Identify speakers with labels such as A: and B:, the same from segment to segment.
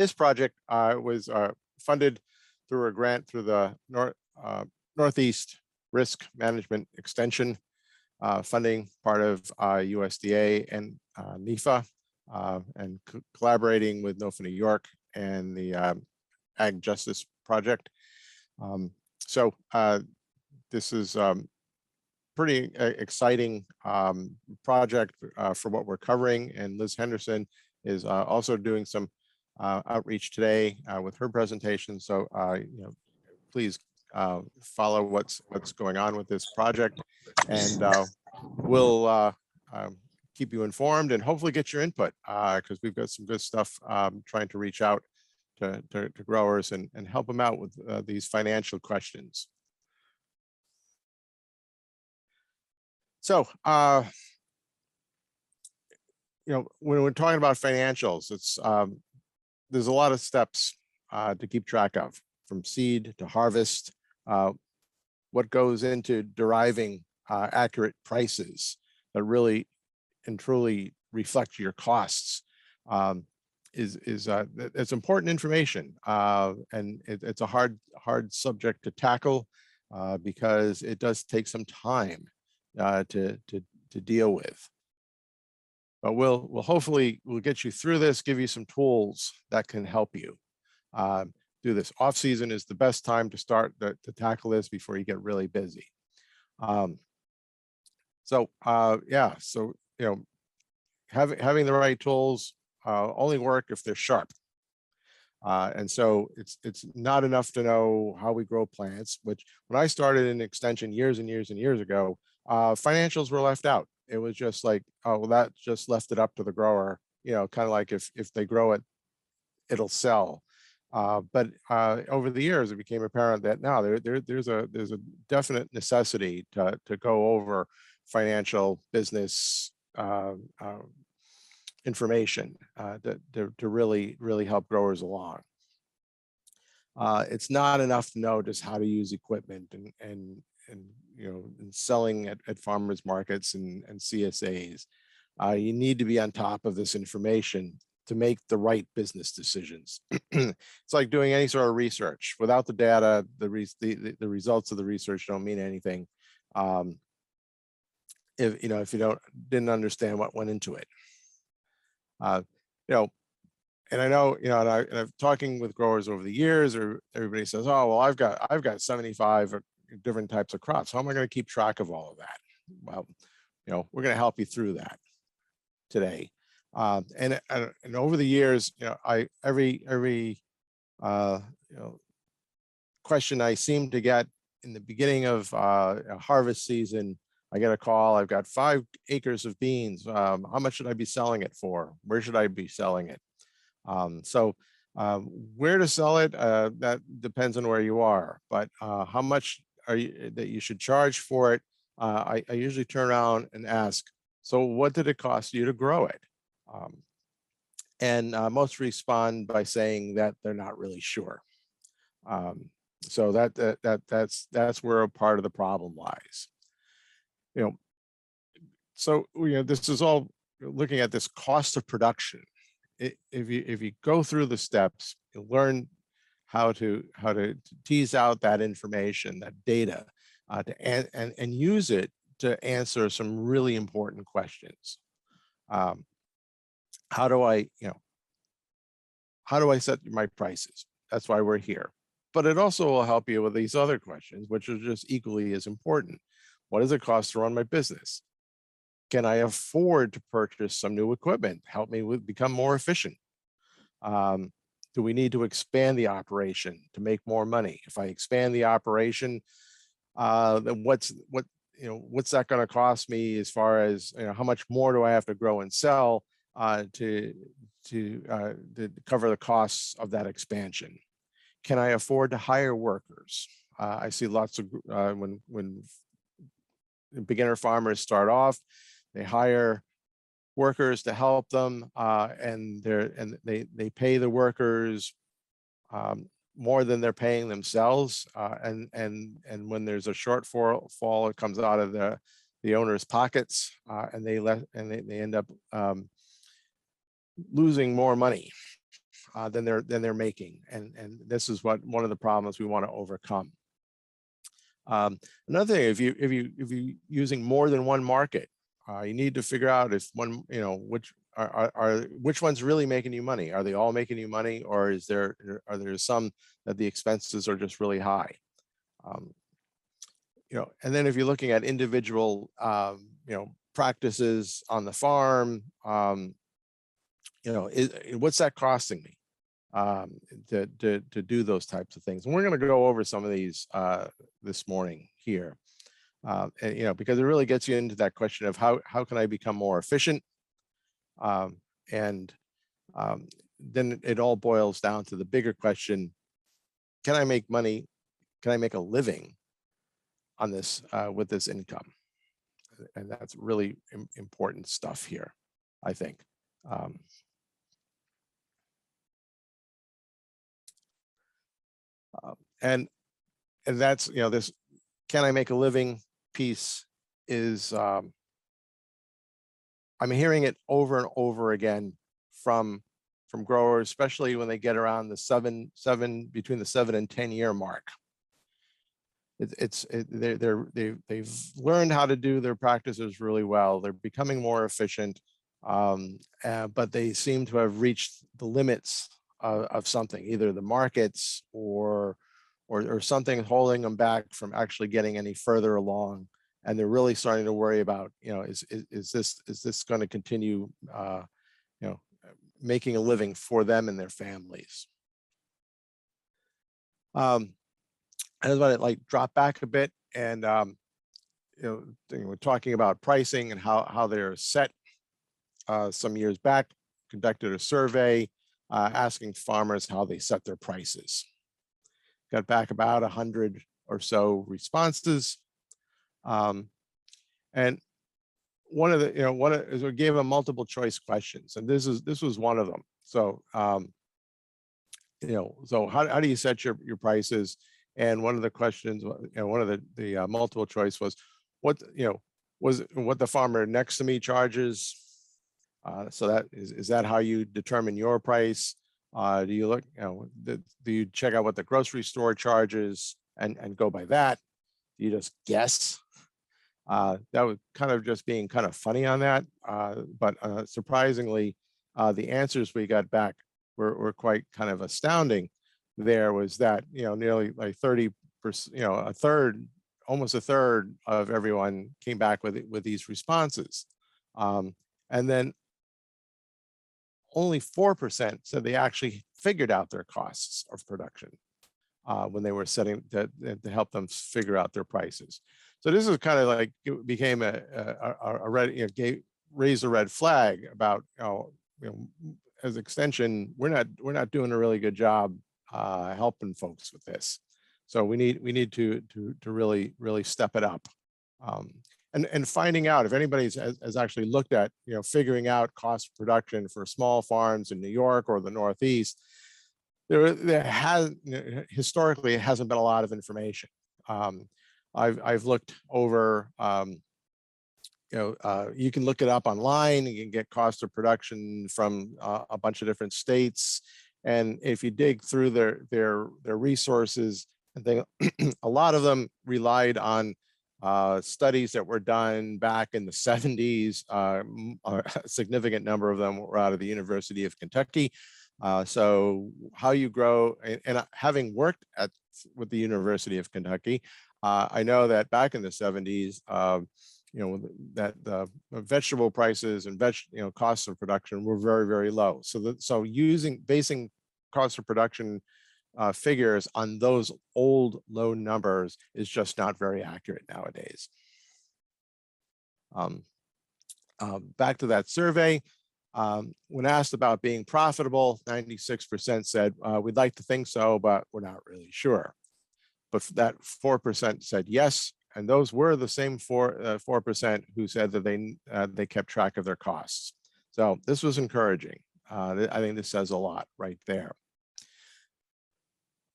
A: His project was funded through a grant through the Northeast Risk Management Extension funding, part of USDA and NIFA, and collaborating with NOFA-NY and the Ag Justice Project. So this is pretty exciting project for what we're covering, and Liz Henderson is also doing some outreach today with her presentation. So please follow what's going on with this project, and we'll keep you informed and hopefully get your input, because we've got some good stuff trying to reach out to growers and help them out with these financial questions. So, when we're talking about financials, it's there's a lot of steps to keep track of, from seed to harvest. What goes into deriving accurate prices that really and truly reflect your costs it's important information, and it's a hard subject to tackle because it does take some time to deal with. But we'll hopefully get you through this, give you some tools that can help you do this. Off season is the best time to start to tackle this before you get really busy. So having the right tools only work if they're sharp. And so it's not enough to know how we grow plants, which when I started in extension years and years and years ago, financials were left out. It was just like, oh, well, that just left it up to the grower, kind of like if they grow it, it'll sell. But over the years, it became apparent that now there's a definite necessity to go over financial business information to really help growers along. It's not enough to know just how to use equipment and selling at farmers markets and CSAs. You need to be on top of this information to make the right business decisions. It's like doing any sort of research. Without the data, the results of the research don't mean anything if you didn't understand what went into it. And I know, and I've talking with growers over the years, or everybody says, oh, well, I've got 75 different types of crops. How am I going to keep track of all of that? Well, we're going to help you through that today. And over the years, every question I seem to get in the beginning of harvest season, I get a call. I've got 5 acres of beans. How much should I be selling it for? Where should I be selling it? So where to sell it, that depends on where you are, but how much that you should charge for it, I usually turn around and ask, so what did it cost you to grow it? And most respond by saying that they're not really sure. So that's where a part of the problem lies. So this is all looking at this cost of production. If you go through the steps, you'll learn how to tease out that information, that data, and use it to answer some really important questions. How do I set my prices? That's why we're here. But it also will help you with these other questions, which are just equally as important. What does it cost to run my business? Can I afford to purchase some new equipment? Help me become more efficient. Do we need to expand the operation to make more money? If I expand the operation, then what's that going to cost me as far as how much more do I have to grow and sell to cover the costs of that expansion? Can I afford to hire workers? I see lots of when beginner farmers start off, they hire workers to help them, and they pay the workers more than they're paying themselves, and when there's a shortfall, it comes out of the owner's pockets, and they end up losing more money. than they're making, and this is one of the problems we want to overcome. Another thing, if you using more than one market, you need to figure out if one, which one's really making you money. Are they all making you money, or are there some that the expenses are just really high? And then if you're looking at individual, practices on the farm, what's that costing me to do those types of things? And we're going to go over some of these this morning here, because it really gets you into that question of how can I become more efficient, and then it all boils down to the bigger question: can I make money? Can I make a living on this with this income? And that's really important stuff here, I think. And that's, this can I make a living piece is, I'm hearing it over and over again from growers, especially when they get around the between the 7 and 10 year mark. They've learned how to do their practices really well. They're becoming more efficient, but they seem to have reached the limits of something, either the markets or something holding them back from actually getting any further along. And they're really starting to worry about, is this going to continue, making a living for them and their families? I just want to drop back a bit, and we're talking about pricing and how they're set. Some years back, conducted a survey asking farmers how they set their prices. Got back about 100 or so responses, and one of the we gave them multiple choice questions, and this was one of them. So so how do you set your prices? And one of the questions, one of the multiple choice was, what the farmer next to me charges. So that is that how you determine your price? Do you look, do you check out what the grocery store charges and go by that? Do you just guess? That was kind of just being kind of funny on that, but surprisingly, the answers we got back were quite kind of astounding. There was that, nearly 30%, almost a third of everyone came back with these responses. And then only 4% said they actually figured out their costs of production when they were setting to help them figure out their prices. So this is kind of like, it became a red, raised a red flag about, as extension, we're not doing a really good job helping folks with this. So we need to really step it up, and finding out if anybody has actually looked at figuring out cost of production for small farms in New York or the Northeast. There has historically it hasn't been a lot of information. I've looked over. You can look it up online. You can get cost of production from a bunch of different states. And if you dig through their resources, I think a lot of them relied on studies that were done back in the 70s. A significant number of them were out of the University of Kentucky. So how you grow, and having worked with the University of Kentucky, I know that back in the 70s, that the vegetable prices and costs of production were very, very low. So basing cost of production figures on those old low numbers is just not very accurate nowadays. Back to that survey, when asked about being profitable, 96% said we'd like to think so, but we're not really sure. But that 4% said yes. And those were the same 4% who said that they kept track of their costs. So this was encouraging. I think this says a lot right there.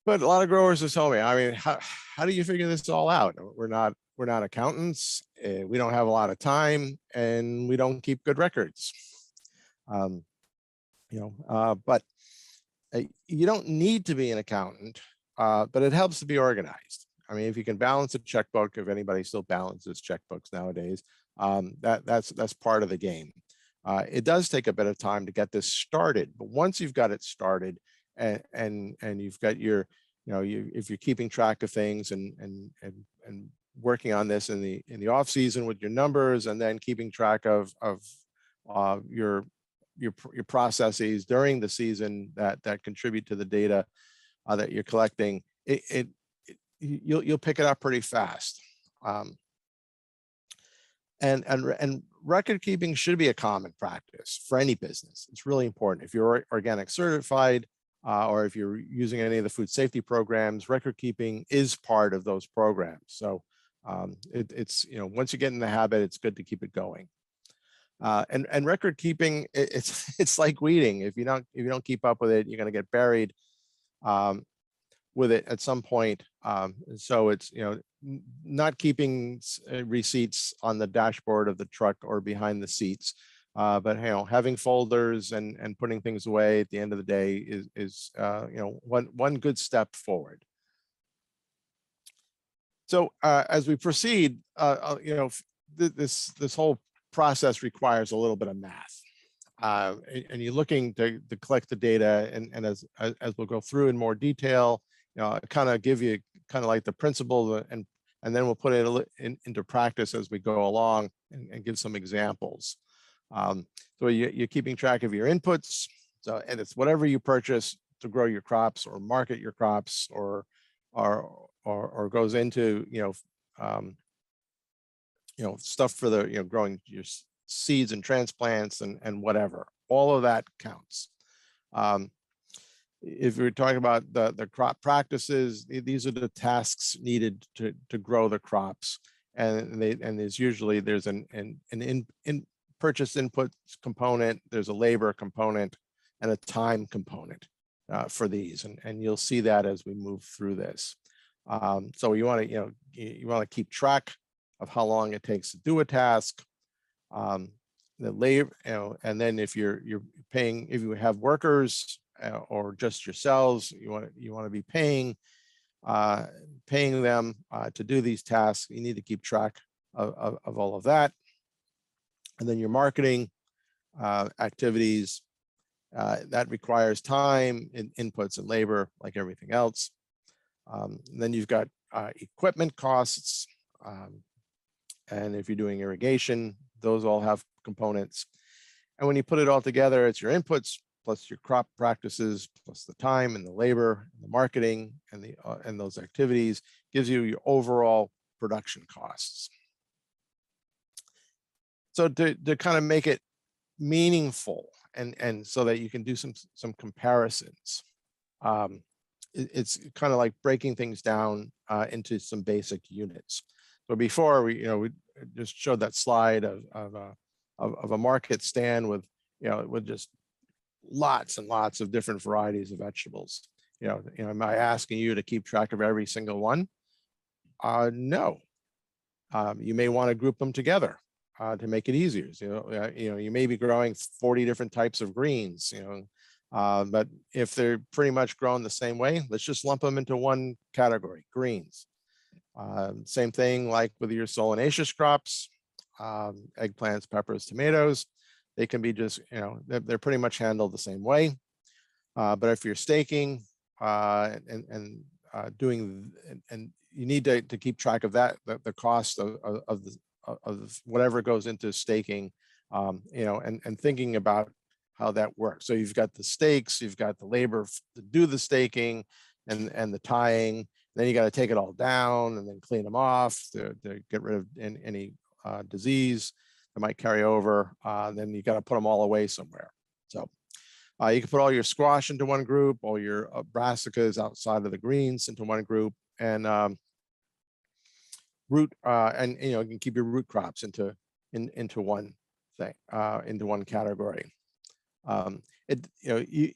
A: But a lot of growers have told me, how do you figure this all out? We're not accountants. We don't have a lot of time, and we don't keep good records. But You don't need to be an accountant, but it helps to be organized. I mean, if you can balance a checkbook, if anybody still balances checkbooks nowadays, that's part of the game. It does take a bit of time to get this started, but once you've got it started and you've got your, if you're keeping track of things and working on this in the off season with your numbers, and then keeping track of your processes during the season that contribute to the data that you're collecting, you'll pick it up pretty fast. And record keeping should be a common practice for any business. It's really important. If you're organic certified, or if you're using any of the food safety programs, record keeping is part of those programs. So it's, once you get in the habit, it's good to keep it going. And record keeping, it's like weeding. If you don't keep up with it, you're going to get buried with it at some point. So it's, not keeping receipts on the dashboard of the truck or behind the seats, but having folders and putting things away at the end of the day is one good step forward. So as we proceed, this whole process requires a little bit of math, and you're looking to collect the data, and as we'll go through in more detail, kind of give you kind of like the principle, and then we'll put it into practice as we go along and give some examples. So you're keeping track of your inputs, and it's whatever you purchase to grow your crops or market your crops or goes into stuff for the growing your seeds and transplants and whatever. All of that counts. If we're talking about the crop practices, these are the tasks needed to grow the crops, and there's an purchase input component, there's a labor component, and a time component for these, and you'll see that as we move through this. So you want to keep track of how long it takes to do a task, the labor, and then if you're paying, if you have workers or just yourselves, you want to be paying them to do these tasks. You need to keep track of all of that. And then your marketing activities, that requires time and inputs and labor like everything else. And then you've got equipment costs, and if you're doing irrigation, those all have components. And when you put it all together, it's your inputs plus your crop practices plus the time and the labor and the marketing and those activities gives you your overall production costs. So to kind of make it meaningful and so that you can do some comparisons, it's kind of like breaking things down into some basic units. So before we just showed that slide of a market stand with just lots and lots of different varieties of vegetables. Am I asking you to keep track of every single one? No. You may want to group them together to make it easier. You may be growing 40 different types of greens, but if they're pretty much grown the same way, let's just lump them into one category, greens. Same thing like with your solanaceous crops, eggplants, peppers, tomatoes. They can be just, they're pretty much handled the same way. But if you're staking and you need to keep track of that, the cost of whatever goes into staking, and thinking about how that works. So you've got the stakes, you've got the labor to do the staking and the tying. Then you got to take it all down and then clean them off to get rid of any disease that might carry over. Then you got to put them all away somewhere. So you can put all your squash into one group, all your brassicas outside of the greens into one group, and root and you can keep your root crops into one thing, into one category. If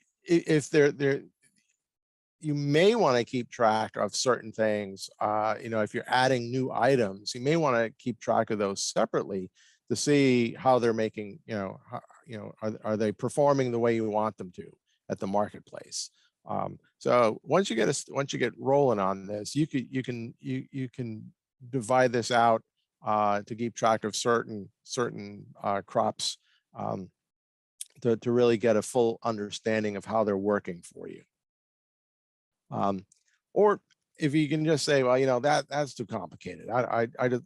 A: you may want to keep track of certain things. If you're adding new items, you may want to keep track of those separately to see how they're making, are they performing the way you want them to at the marketplace? So once you get rolling on this, you can divide this out to keep track of certain crops, to really get a full understanding of how they're working for you. Or if you can just say, well, that's too complicated. I just,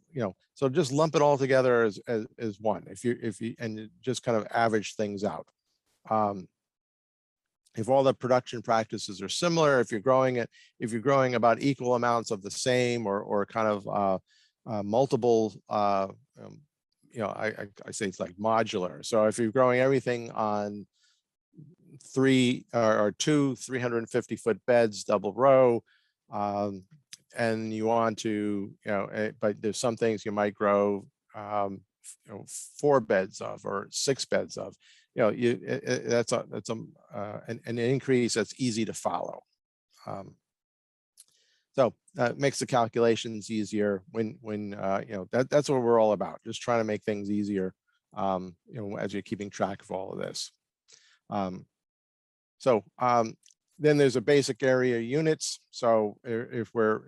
A: so just lump it all together as one. If you and just kind of average things out. If all the production practices are similar, if you're growing about equal amounts of the same, or kind of multiple, I say it's like modular. So if you're growing everything on two 350-foot beds, double row, and you want to, but there's some things you might grow 4 beds of, or 6 beds of. That's an increase that's easy to follow. So that makes the calculations easier when that's what we're all about, just trying to make things easier, as you're keeping track of all of this. Then there's a basic area units. So if you're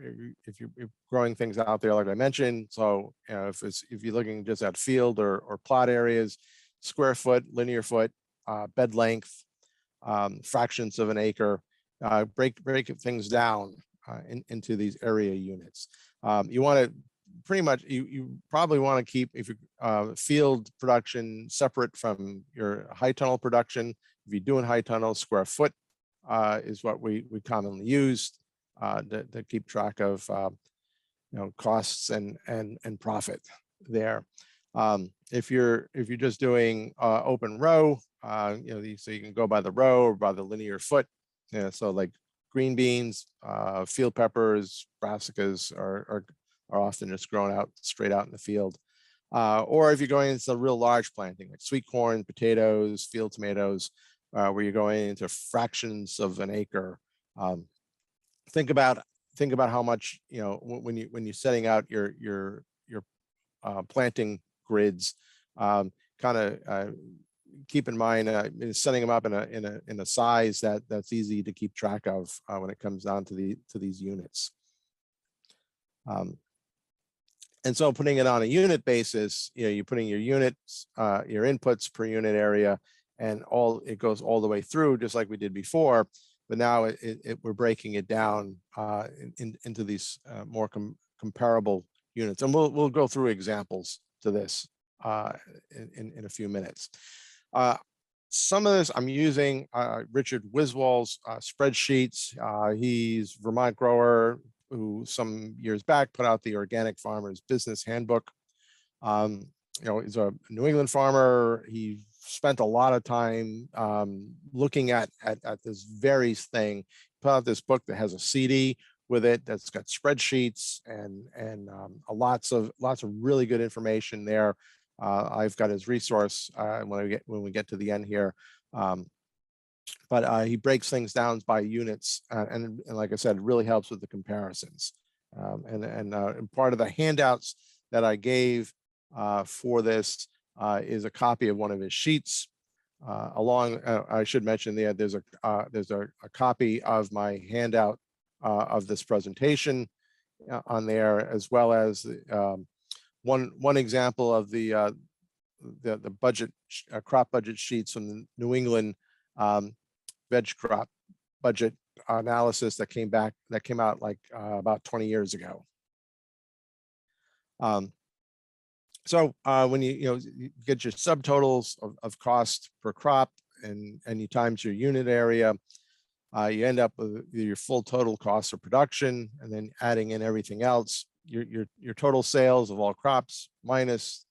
A: growing things out there, like I mentioned, so if you're looking just at field or plot areas, square foot, linear foot, bed length, fractions of an acre, break things down into these area units. You want to pretty much, you probably want to keep, if you field production separate from your high tunnel production. If you're doing high tunnel, square foot is what we commonly use to keep track of costs and profit there. If you're just doing open row, so you can go by the row or by the linear foot. So like green beans, field peppers, brassicas are often just grown out straight out in the field. Or if you're going into real large planting, like sweet corn, potatoes, field tomatoes, where you're going into fractions of an acre. Think about how much, when you're setting out your planting grids, kind of keep in mind setting them up in a size that's easy to keep track of when it comes down to these units. And so putting it on a unit basis, you're putting your units, your inputs per unit area, and it goes all the way through, just like we did before. But now we're breaking it down into these more comparable units, and we'll go through examples to this in a few minutes. Some of this I'm using Richard Wiswall's spreadsheets. He's a Vermont grower who some years back put out the Organic Farmer's Business Handbook. He's a New England farmer. He spent a lot of time looking at this very thing. Put out this book that has a CD with it that's got spreadsheets and lots of really good information there. I've got his resource when we get to the end here. But he breaks things down by units, and like I said, it really helps with the comparisons. And part of the handouts that I gave for this is a copy of one of his sheets. I should mention there's a copy of my handout of this presentation on there, as well as one example of the budget crop budget sheets from the New England veg crop budget analysis that came out like about 20 years ago. So when you get your subtotals of cost per crop and you times your unit area, you end up with your full total cost of production, and then adding in everything else, your total sales of all crops minus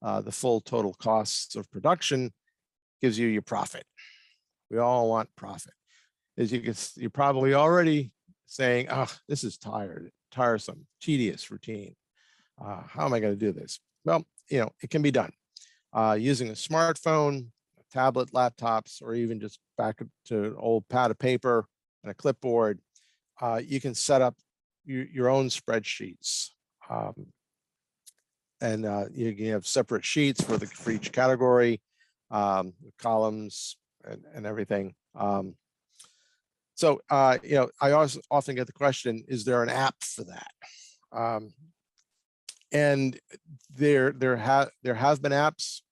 A: the full total costs of production gives you your profit. We all want profit. As you're probably already saying, oh, this is tiresome, tedious, routine. How am I going to do this? Well, it can be done using a smartphone, a tablet, laptops, or even just back to an old pad of paper and a clipboard. You can set up your own spreadsheets. And you can have separate sheets for each category, columns and everything. So, I also often get the question, is there an app for that? And there have been apps.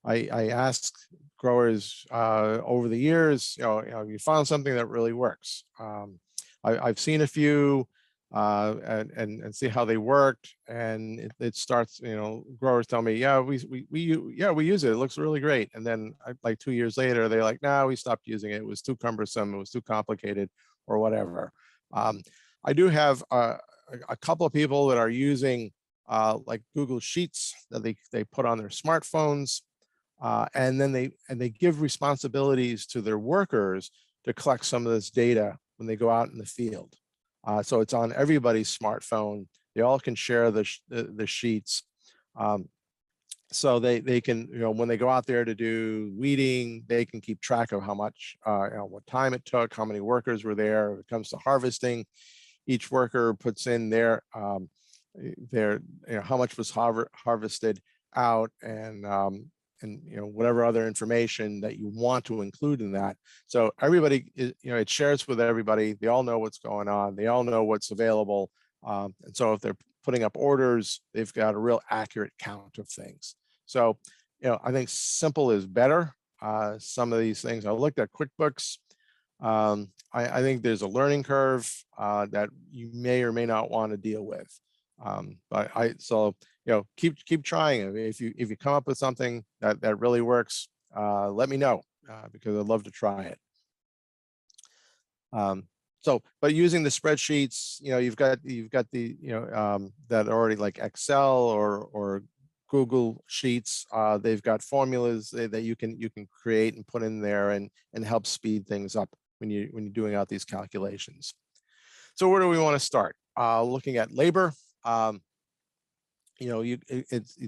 A: I asked growers over the years, you found something that really works. I've seen a few and see how they worked, and it starts. Growers tell me, yeah, we use it. It looks really great. And then like 2 years later, they're like, no, we stopped using it. It was too cumbersome. It was too complicated, or whatever. I do have a couple of people that are using like Google Sheets that they put on their smartphones, and then they give responsibilities to their workers to collect some of this data when they go out in the field. So it's on everybody's smartphone. They all can share the sheets. So they can, when they go out there to do weeding, they can keep track of how much, what time it took, how many workers were there. If it comes to harvesting, each worker puts in their how much was harvested out, and whatever other information that you want to include in that. So everybody is, it shares with everybody. They all know what's going on. They all know what's available. And so if they're putting up orders, they've got a real accurate count of things. So, I think simple is better. Some of these things, I looked at QuickBooks. I think there's a learning curve that you may or may not want to deal with. But keep trying. I mean, if you come up with something that really works, let me know, because I'd love to try it. But using the spreadsheets, you've got the that already, like Excel or Google Sheets. They've got formulas that you can create and put in there and help speed things up when you're doing out these calculations. So where do we want to start? Looking at labor. You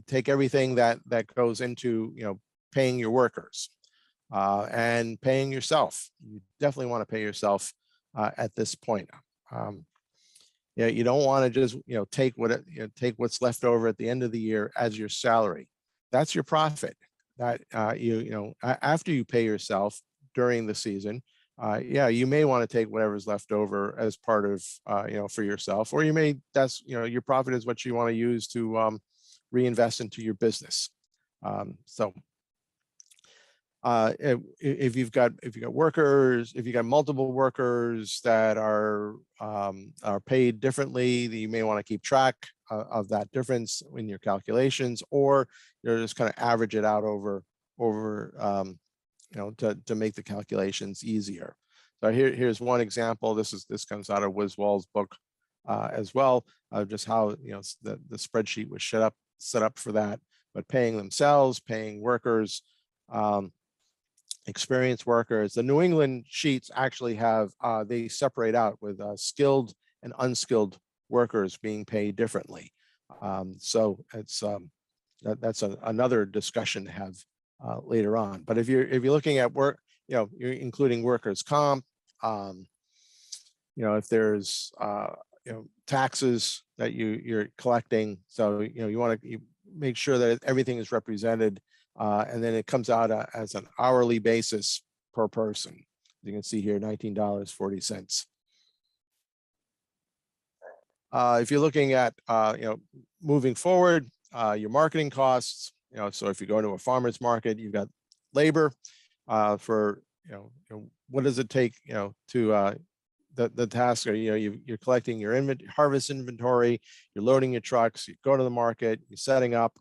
A: take everything that goes into paying your workers and paying yourself. You definitely want to pay yourself at this point. You don't want to just take what's left over at the end of the year as your salary. That's your profit. That after you pay yourself during the season, you may want to take whatever's left over as part of for yourself, or you may, that's your profit is what you want to use to reinvest into your business. If you've got workers, if you've got multiple workers that are paid differently, you may want to keep track of that difference in your calculations, or just kind of average it out over to make the calculations easier. So here's one example. This comes out of Wiswall's book as well, just how the spreadsheet was set up for that. But paying themselves, paying workers, experienced workers. The New England sheets actually have they separate out with skilled and unskilled workers being paid differently. So it's that's another discussion to have later on. But if you're looking at work, you're including workers' comp. If there's taxes that you're collecting, so you want to make sure that everything is represented, and then it comes out as an hourly basis per person. You can see here, $19.40. If you're looking at moving forward, your marketing costs. So if you go into a farmer's market, you've got labor for what does it take to the task, or you're collecting your harvest inventory, you're loading your trucks, you go to the market, you're setting up,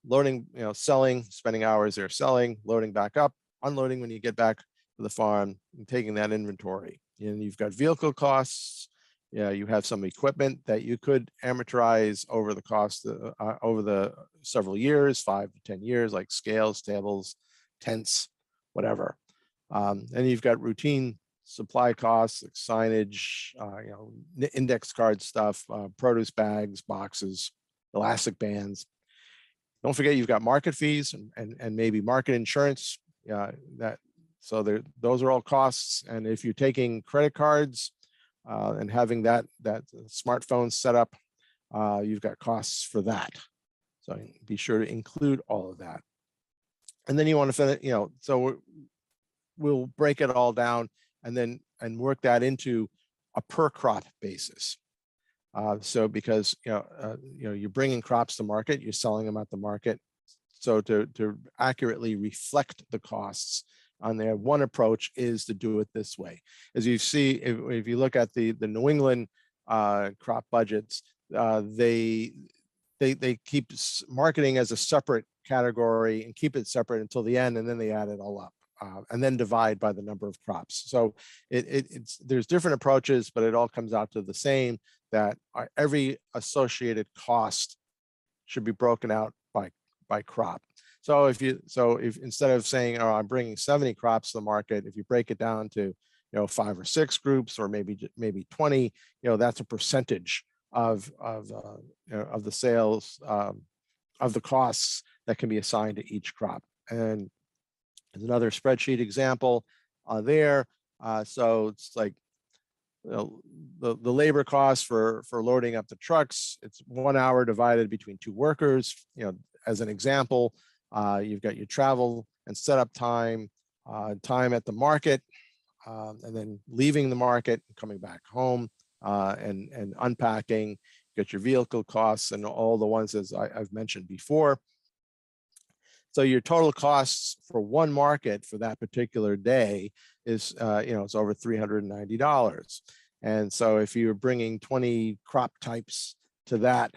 A: loading, selling, spending hours there selling, loading back up, unloading when you get back to the farm, and taking that inventory. And you've got vehicle costs. You have some equipment that you could amortize over the cost over the several years, 5 to 10 years, like scales, tables, tents, whatever. And you've got routine supply costs, like signage, index card stuff, produce bags, boxes, elastic bands. Don't forget you've got market fees and maybe market insurance. Those are all costs. And if you're taking credit cards and having that smartphone set up, you've got costs for that. So be sure to include all of that. And then you want to finish, so we'll break it all down and work that into a per crop basis. So because you're bringing crops to market, you're selling them at the market. So to accurately reflect the costs on there, one approach is to do it this way. As you see, if you look at the New England crop budgets, they keep marketing as a separate category and keep it separate until the end, and then they add it all up. And then divide by the number of crops. So there's different approaches, but it all comes out to the same, that every associated cost should be broken out by crop. So if instead of saying, oh, I'm bringing 70 crops to the market, if you break it down to 5 or 6 groups, or maybe 20, that's a percentage of the sales of the costs that can be assigned to each crop. And there's another spreadsheet example there. So it's like the labor costs for loading up the trucks. It's 1 hour divided between 2 workers. As an example, you've got your travel and setup time, time at the market, and then leaving the market and coming back home, and unpacking. You got your vehicle costs and all the ones as I've mentioned before. So your total costs for one market for that particular day is, it's over $390. And so if you're bringing 20 crop types to that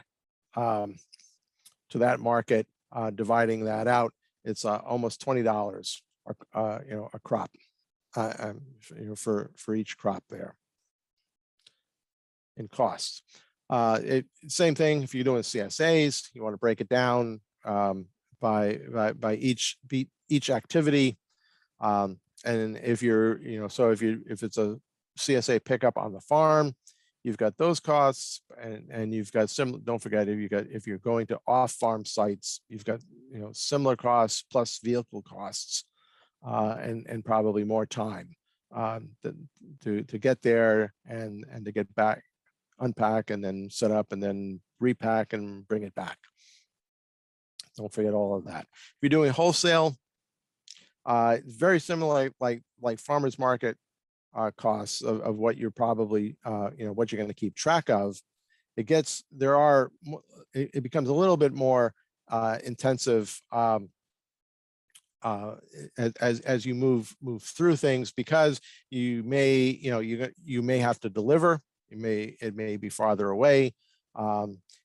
A: market, dividing that out, it's almost $20 a crop, for each crop there in costs. Same thing if you're doing CSAs, you want to break it down by each activity, and if you're so if it's a CSA pickup on the farm, you've got those costs, and you've got don't forget, if you're going to off-farm sites, you've got similar costs plus vehicle costs, and probably more time to get there and to get back, unpack, and then set up, and then repack and bring it back. Don't forget all of that. If you're doing wholesale, very similar, like farmers market costs of what you're probably, what you're going to keep track of. It becomes a little bit more intensive as you move through things, because you may have to deliver. It may be farther away.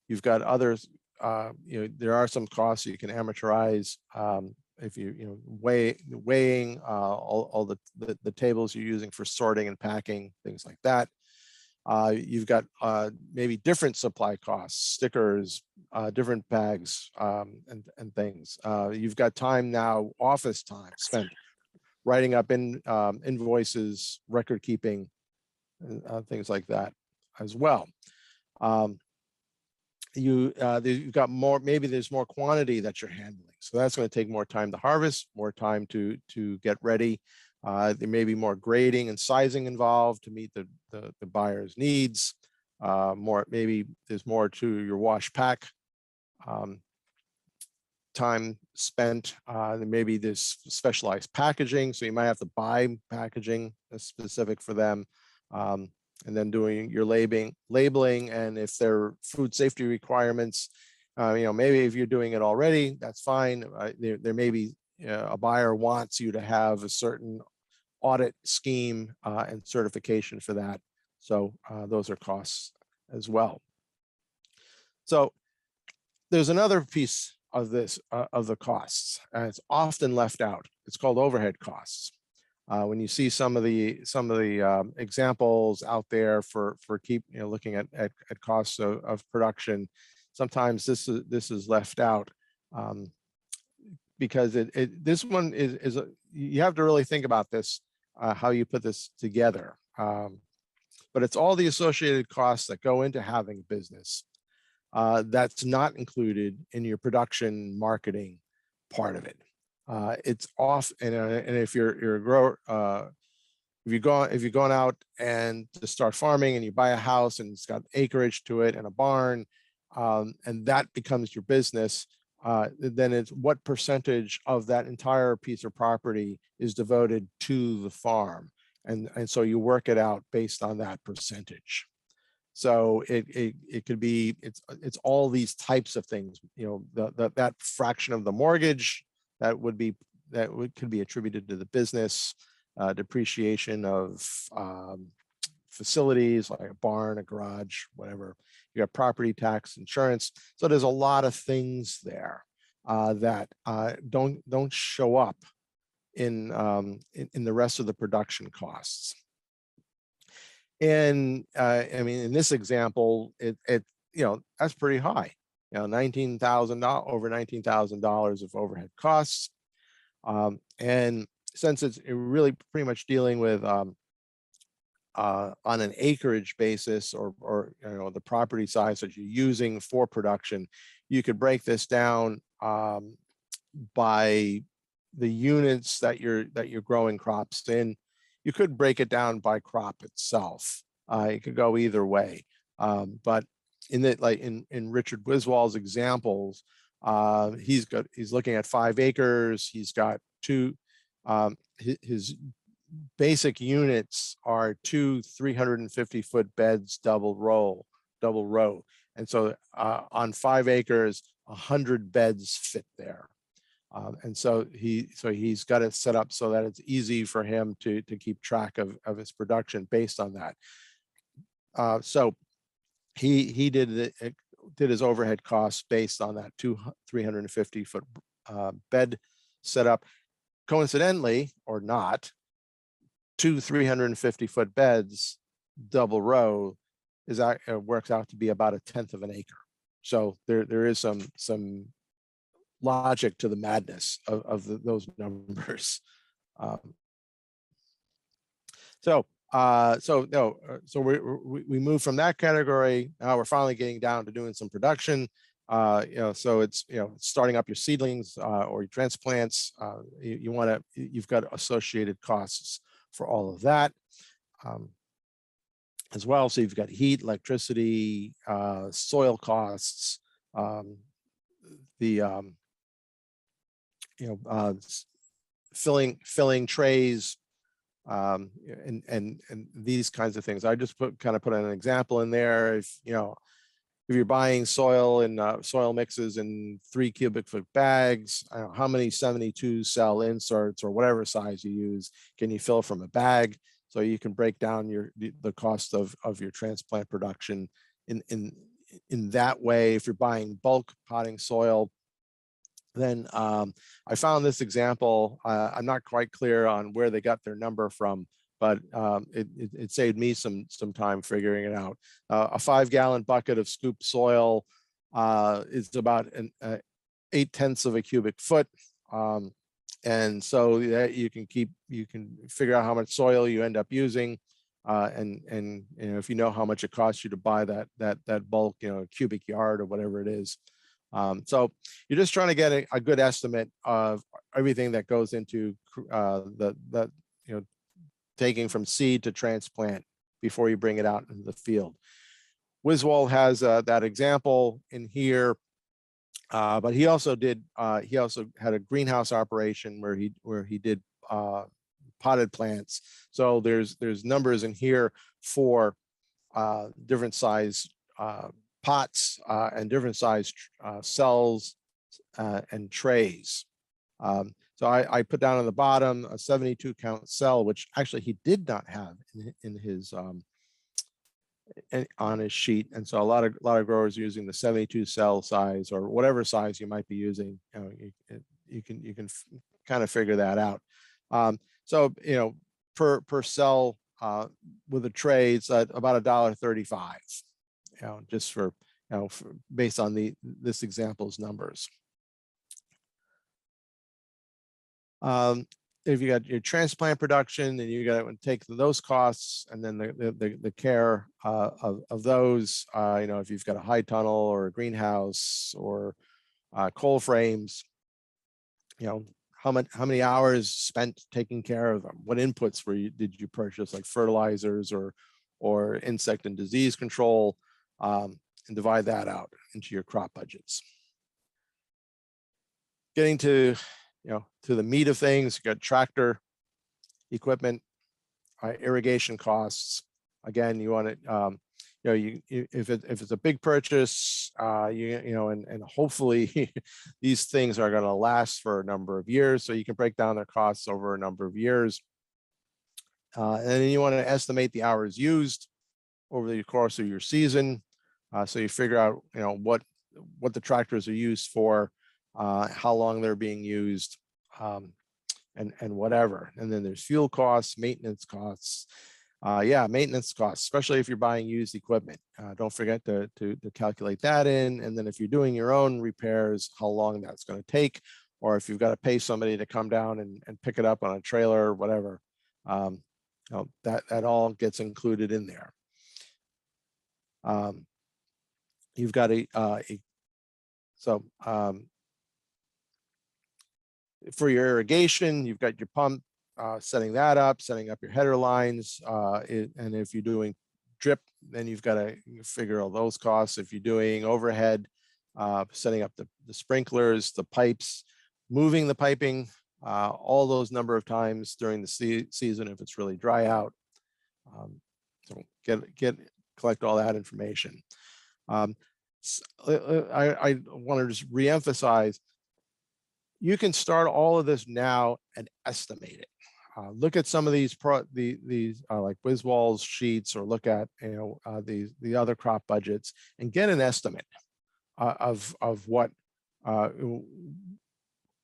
A: You've got others. There are some costs you can amortize if weighing all the tables you're using for sorting and packing, things like that. You've got maybe different supply costs, stickers, different bags, and things. You've got time now, office time spent writing up invoices, record keeping, and things like that as well. You've got more, maybe there's more quantity that you're handling. So that's going to take more time to harvest, more time to get ready. There may be more grading and sizing involved to meet the buyer's needs. Maybe there's more to your wash pack time spent. Maybe there's specialized packaging, so you might have to buy packaging that's specific for them. And then doing your labeling, and if there are food safety requirements, maybe if you're doing it already, that's fine. There may be a buyer wants you to have a certain audit scheme and certification for that. So those are costs as well. So there's another piece of this of the costs, and it's often left out. It's called overhead costs. When you see some of the examples out there for looking at costs of production, sometimes this is left out, because this one is you have to really think about this, how you put this together. But it's all the associated costs that go into having a business that's not included in your production marketing part of it. It's off, and if you're a grower, if you're going out and to start farming and you buy a house and it's got acreage to it and a barn, and that becomes your business, then it's what percentage of that entire piece of property is devoted to the farm. And so you work it out based on that percentage. So it could be, it's all these types of things, you know, that fraction of the mortgage that could be attributed to the business, depreciation of facilities like a barn, a garage, whatever. You got property tax, insurance. So there's a lot of things there that don't show up in the rest of the production costs. And I mean, in this example, it you know, that's pretty high. You know, $19,000, over $19,000 of overhead costs. And since it's really pretty much dealing with on an acreage basis, or you know, the property size that you're using for production, you could break this down by the units that you're growing crops in. You could break it down by crop itself. It could go either way. But in Richard Wiswall's examples, he's looking at 5 acres. He's got his basic units are 2 350-foot beds, double row. And so on 5 acres, 100 beds fit there. And so he's got it set up so that it's easy for him to keep track of his production based on that. So he did his overhead costs based on that 2 350-foot bed setup. Coincidentally, or not, 2 350-foot beds, double row, works out to be about 1/10 of an acre. So there is some logic to the madness of those numbers. So we move from that category. Now we're finally getting down to doing some production. You know, so it's, you know, starting up your seedlings or your transplants. You've got associated costs for all of that as well. So you've got heat, electricity, soil costs, filling trays, and these kinds of things. I just put an example in there. If you're buying soil and soil mixes in 3 cubic foot bags, how many 72 cell inserts or whatever size you use can you fill from a bag? So you can break down the cost of your transplant production in that way. If you're buying bulk potting soil, then I found this example. I'm not quite clear on where they got their number from, but it saved me some time figuring it out. A 5-gallon bucket of scoop soil is about 8/10 of a cubic foot. And so that you can figure out how much soil you end up using. And if you know how much it costs you to buy that bulk, a cubic yard or whatever it is. So you're just trying to get a good estimate of everything that goes into taking from seed to transplant before you bring it out into the field. Wiswall has that example in here, but he also had a greenhouse operation where he did potted plants. So there's numbers in here for different size pots and different size cells and trays. So I put down on the bottom a 72 count cell, which actually he did not have in his on his sheet. And so a lot of growers are using the 72 cell size or whatever size you might be using. You can kind of figure that out. So per cell with a tray, it's about $1.35. Just for based on this example's numbers. If you got your transplant production, then you got to take those costs, and then the care of those. If you've got a high tunnel or a greenhouse or cold frames, how many hours spent taking care of them? What inputs did you purchase, like fertilizers or insect and disease control, and divide that out into your crop budgets. Getting to to the meat of things, you got tractor equipment, irrigation costs. Again, you want to, if it's a big purchase, and hopefully these things are going to last for a number of years, so you can break down their costs over a number of years. And then you want to estimate the hours used over the course of your season. So you figure out, what the tractors are used for, how long they're being used, and whatever. And then there's fuel costs, maintenance costs. Maintenance costs, especially if you're buying used equipment. Don't forget to calculate that in. And then if you're doing your own repairs, how long that's going to take, or if you've got to pay somebody to come down and pick it up on a trailer or whatever, that all gets included in there. You've got for your irrigation, you've got your pump, setting that up, setting up your header lines, and if you're doing drip, then you've got to figure all those costs. If you're doing overhead, setting up the sprinklers, the pipes, moving the piping, all those number of times during the season if it's really dry out. So collect all that information. I want to just reemphasize, you can start all of this now and estimate it. Look at some of these like Wiswall's sheets, or look at the other crop budgets, and get an estimate of what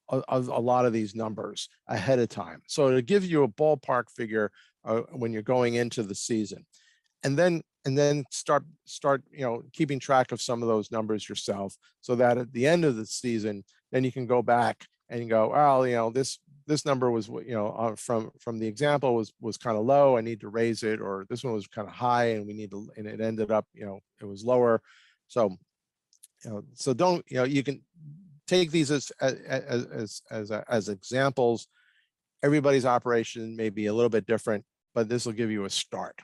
A: of a lot of these numbers ahead of time. So to give you a ballpark figure when you're going into the season, and then start keeping track of some of those numbers yourself, so that at the end of the season, then you can go back and go, well, this number was, from the example was kind of low, I need to raise it, or this one was kind of high and and it ended up, it was lower. So, so don't, you can take these as examples. Everybody's operation may be a little bit different, but this will give you a start.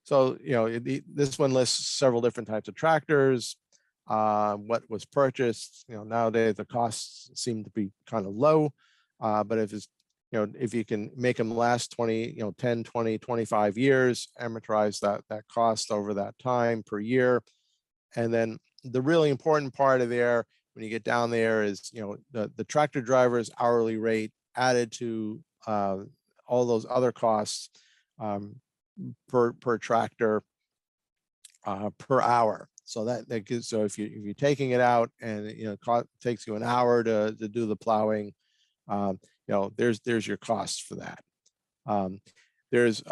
A: So, this one lists several different types of tractors, what was purchased. Nowadays the costs seem to be kind of low, but if you can make them last 10, 20, 25 years, amortize that cost over that time per year. And then the really important part of there, when you get down there, is the tractor driver's hourly rate added to all those other costs per tractor per hour. So that gives, so if you're taking it out and it takes you an hour to do the plowing, there's your costs for that. There's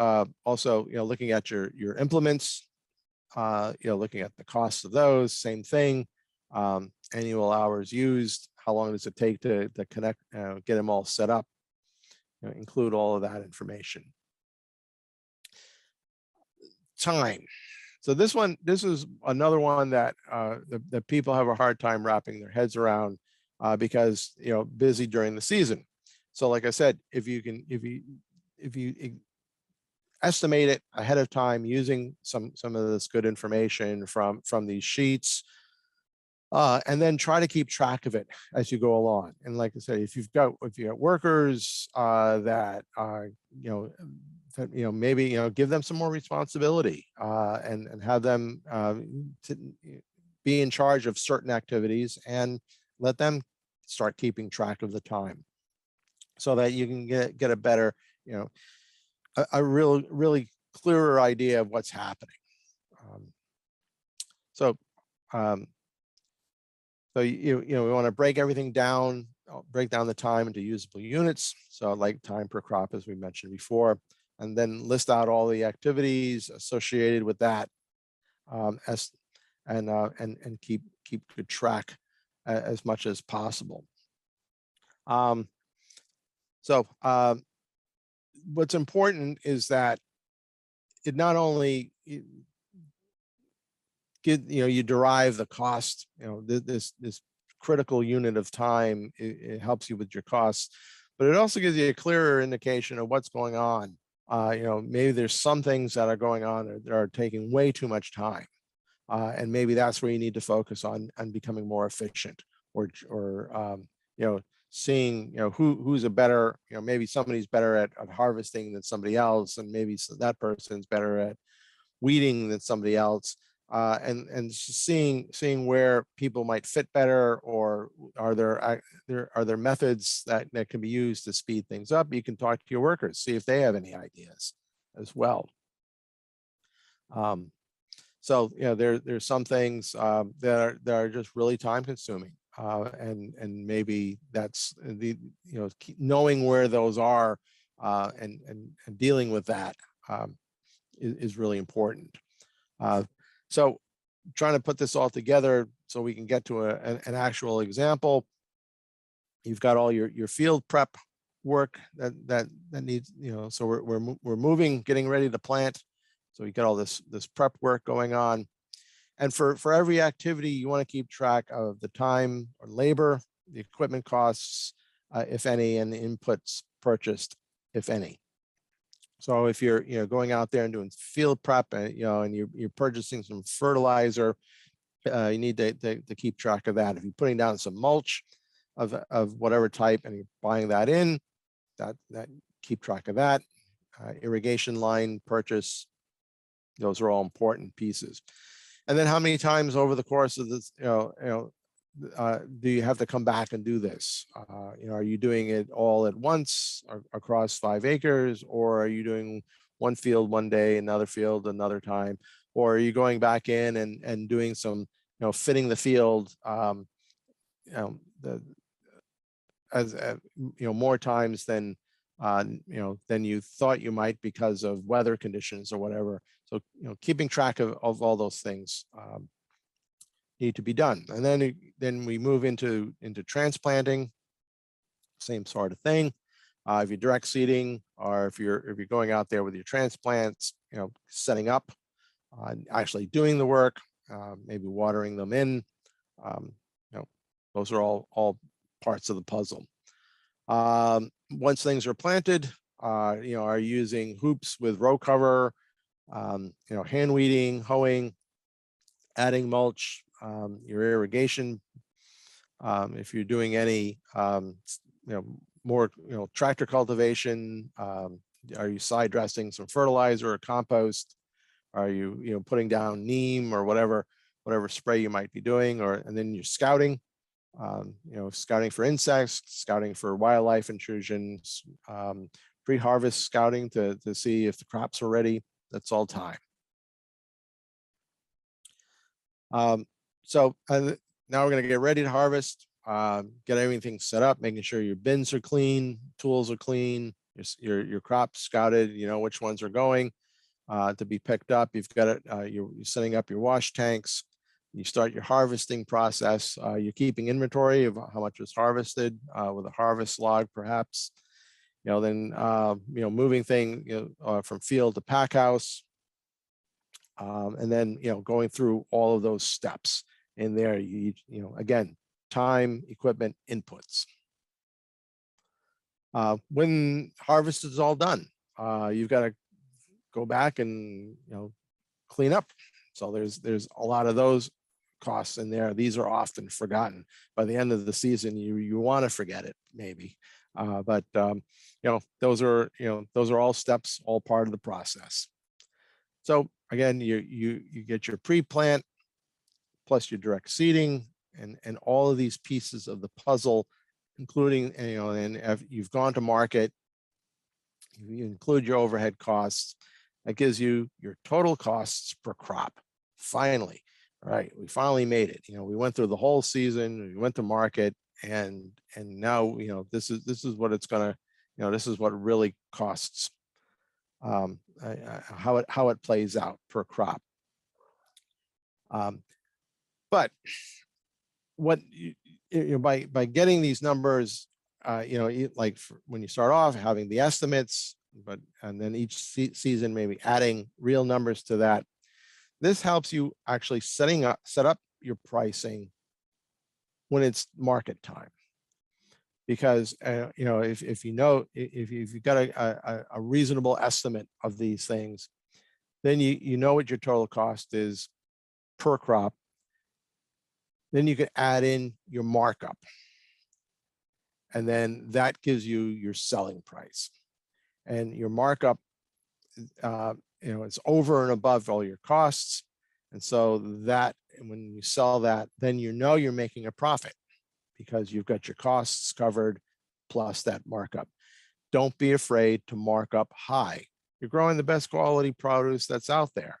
A: also looking at your implements, looking at the cost of those, same thing. Annual hours used, how long does it take to connect, get them all set up, include all of that information. Time. So this is another one that that people have a hard time wrapping their heads around, because busy during the season. So like I said, if you estimate it ahead of time using some of this good information from these sheets, and then try to keep track of it as you go along. And like I said, if you've got workers that are maybe give them some more responsibility, and have them to be in charge of certain activities, and let them start keeping track of the time, so that you can get a better, a really clearer idea of what's happening. So we want to break everything down, break down the time into usable units. So like time per crop, as we mentioned before, and then list out all the activities associated with that, and keep good track as much as possible. What's important is that it not only you derive the cost, this critical unit of time, it helps you with your costs, but it also gives you a clearer indication of what's going on. Maybe there's some things that are going on that are taking way too much time, and maybe that's where you need to focus on becoming more efficient, or seeing, who's a better, maybe somebody's better at harvesting than somebody else, and maybe that person's better at weeding than somebody else, and seeing where people might fit better, or are there methods that can be used to speed things up. You can talk to your workers, see if they have any ideas as well. So there's some things that are just really time consuming, and maybe that's knowing where those are, and dealing with that is really important. So trying to put this all together so we can get to an actual example. You've got all your field prep work that needs, so we're moving, getting ready to plant. So you got all this prep work going on. And for every activity, you want to keep track of the time or labor, the equipment costs, if any, and the inputs purchased, if any. So if you're going out there and doing field prep, and you're purchasing some fertilizer, you need to keep track of that. If you're putting down some mulch of whatever type and you're buying that in, that keep track of that. Irrigation line purchase, those are all important pieces. And then how many times over the course of this, do you have to come back and do this? Are you doing it all at once across 5 acres, or are you doing one field one day, another field another time, or are you going back in and doing some, fitting the field, more times than than you thought you might because of weather conditions or whatever. So keeping track of all those things need to be done. And then we move into transplanting, same sort of thing. If you're direct seeding, or if you're going out there with your transplants, setting up, actually doing the work, maybe watering them in, those are all parts of the puzzle. Once things are planted, are using hoops with row cover, hand weeding, hoeing, adding mulch, your irrigation. If you're doing any, more, tractor cultivation, are you side dressing some fertilizer or compost? Are you, putting down neem or whatever spray you might be doing, and then you're scouting, scouting for insects, scouting for wildlife intrusions, pre-harvest scouting to see if the crops are ready. That's all time. So now we're going to get ready to harvest, get everything set up, making sure your bins are clean, tools are clean, your crops scouted, which ones are going to be picked up. You've got it, you're setting up your wash tanks. You start your harvesting process. You're keeping inventory of how much was harvested with a harvest log, perhaps. Then moving thing from field to pack house, and then going through all of those steps in there. Again, time, equipment, inputs. When harvest is all done, you've got to go back and clean up. So there's a lot of those costs in there. These are often forgotten. By the end of the season, you want to forget it maybe, but those are all steps, all part of the process. So again, you get your pre-plant plus your direct seeding and all of these pieces of the puzzle, including and if you've gone to market, you include your overhead costs. That gives you your total costs per crop. Finally, all right, we finally made it. We went through the whole season, we went to market, and now this is what it's gonna, this is what really costs, how it plays out per crop. But what by getting these numbers, like when you start off having the estimates, and then each season maybe adding real numbers to that, this helps you actually set up your pricing when it's market time. Because if you've got a reasonable estimate of these things, then you know what your total cost is per crop. Then you can add in your markup. and then that gives you your selling price. And your markup, it's over and above all your costs. And so that when you sell that, then you're making a profit because you've got your costs covered plus that markup. Don't be afraid to mark up high. You're growing the best quality produce that's out there,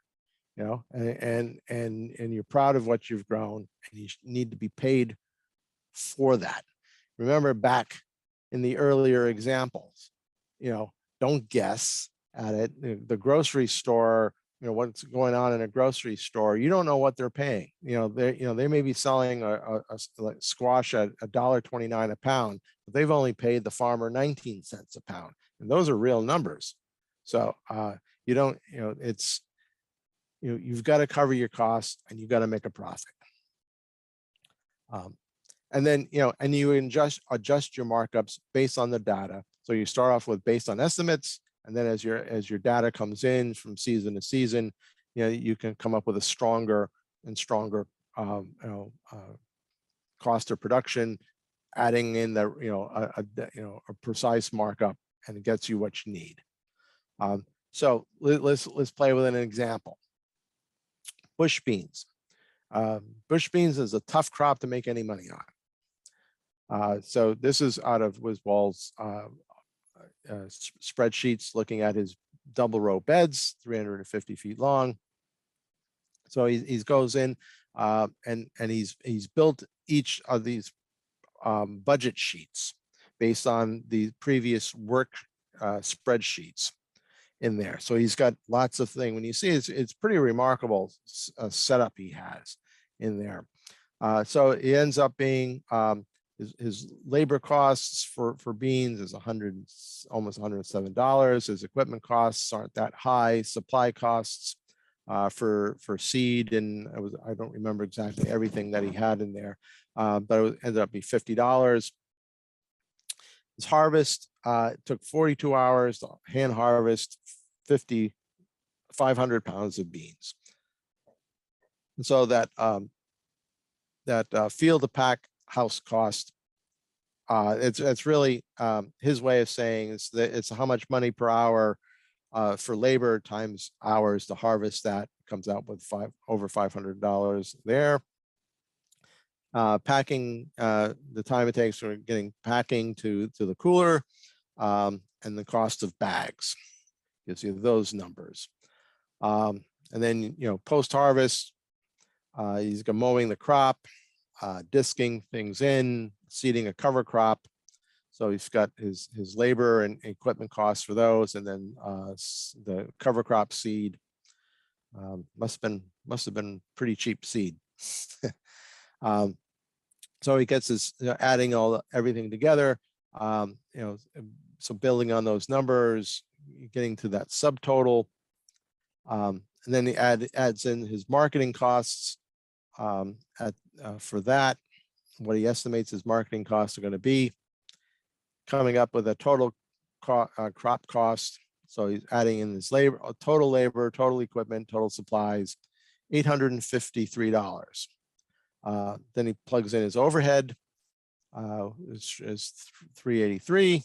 A: and you're proud of what you've grown, and you need to be paid for that. Remember back in the earlier examples, don't guess at it. The grocery store, what's going on in a grocery store, you don't know what they're paying. They may be selling a squash at $1.29 a pound, but they've only paid the farmer 19 cents a pound, and those are real numbers. So you've got to cover your costs and you've got to make a profit. And then, and you adjust your markups based on the data. So you start off with based on estimates, and then as your data comes in from season to season, you can come up with a stronger and stronger cost of production, adding in the a precise markup, and it gets you what you need. So let's play with an example. Bush beans. Bush beans is a tough crop to make any money on. So this is out of Wiswall's spreadsheets, looking at his double row beds, 350 feet long. So he goes in and he's built each of these budget sheets based on the previous work spreadsheets in there. So he's got lots of things. When you see it's pretty remarkable setup he has in there. So it ends up being his labor costs for beans is almost $107. His equipment costs aren't that high. Supply costs for seed, and I don't remember exactly everything that he had in there, but it ended up being $50. His harvest took 42 hours to hand harvest 500 pounds of beans. And so that field to pack house cost, it's really his way of saying it's how much money per hour for labor times hours to harvest. That comes out with over $500 there. Packing, the time it takes for getting packing to the cooler, and the cost of bags gives you those numbers. And then post-harvest, he's mowing the crop, disking things in, seeding a cover crop. So he's got his labor and equipment costs for those, and then the cover crop seed must have been pretty cheap seed. So he gets his adding everything together. So building on those numbers, getting to that subtotal, and then he adds in his marketing costs for that, what he estimates his marketing costs are going to be, coming up with a total crop cost. So he's adding in his labor, total equipment, total supplies, $853. Then he plugs in his overhead, is $383.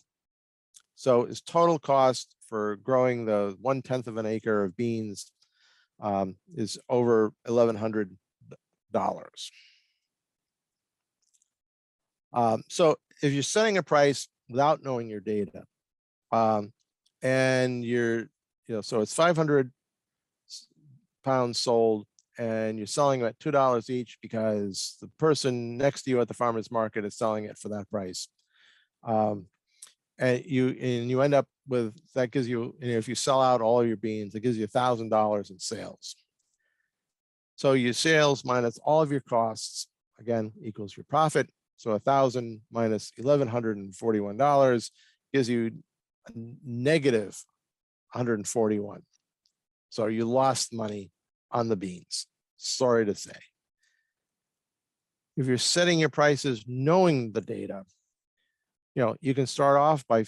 A: So his total cost for growing the 1/10 of an acre of beans is over $1,100. So if you're setting a price without knowing your data, and so it's 500 pounds sold, and you're selling at $2 each because the person next to you at the farmer's market is selling it for that price. And you end up with, that gives you, if you sell out all your beans, it gives you $1,000 in sales. So your sales minus all of your costs, again, equals your profit. So 1,000 minus $1,141 gives you a negative 141. So you lost money on the beans, sorry to say. If you're setting your prices knowing the data, you can start off by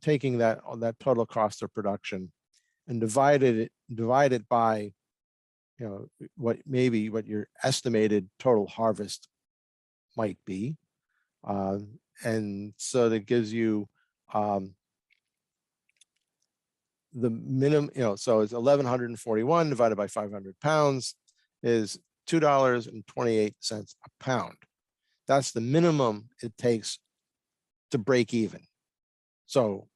A: taking that total cost of production and divide it by what your estimated total harvest might be, and so that gives you the minimum, so it's 1,141 divided by 500 pounds is $2.28 a pound. That's the minimum it takes to break even. So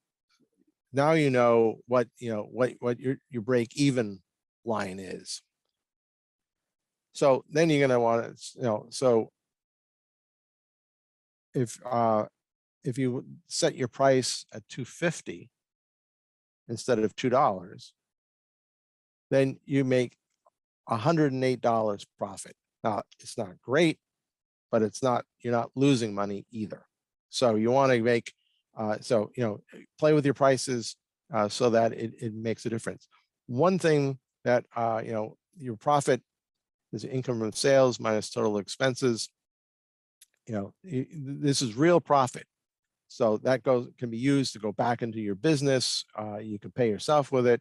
A: now you know what your break even line is. So then you're going to want to, so if you set your price at $2.50 instead of $2, then you make $108 profit. Now it's not great, but it's not, you're not losing money either. So you want to make, play with your prices so that it makes a difference. One thing that, your profit is income from sales minus total expenses. This is real profit. So that can be used to go back into your business. You can pay yourself with it.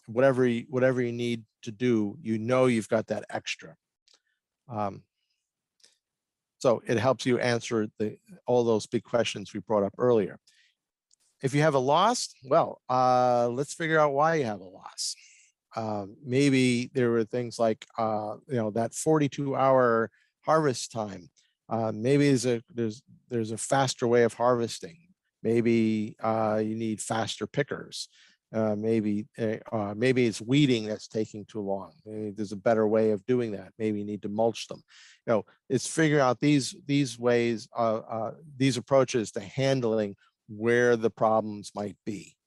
A: Whatever you need to do, you've got that extra. So it helps you answer all those big questions we brought up earlier. If you have a loss, well, let's figure out why you have a loss. Maybe there were things like, that 42-hour harvest time. Maybe there's a faster way of harvesting. Maybe you need faster pickers. Maybe it's weeding that's taking too long. Maybe there's a better way of doing that. Maybe you need to mulch them. It's figuring out these ways, these approaches to handling where the problems might be.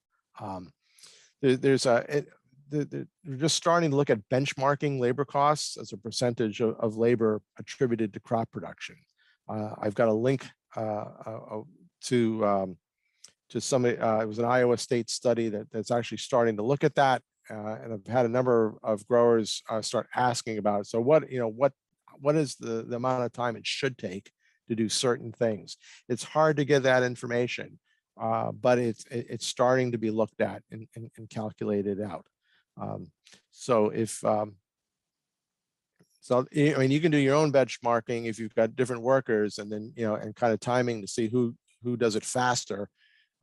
A: We're just starting to look at benchmarking labor costs as a percentage of labor attributed to crop production. I've got a link to some, it was an Iowa State study that's actually starting to look at that. And I've had a number of growers start asking about it. So what is the amount of time it should take to do certain things? It's hard to get that information, but it's starting to be looked at and calculated out. So I mean, you can do your own benchmarking if you've got different workers, and then, and kind of timing to see who does it faster.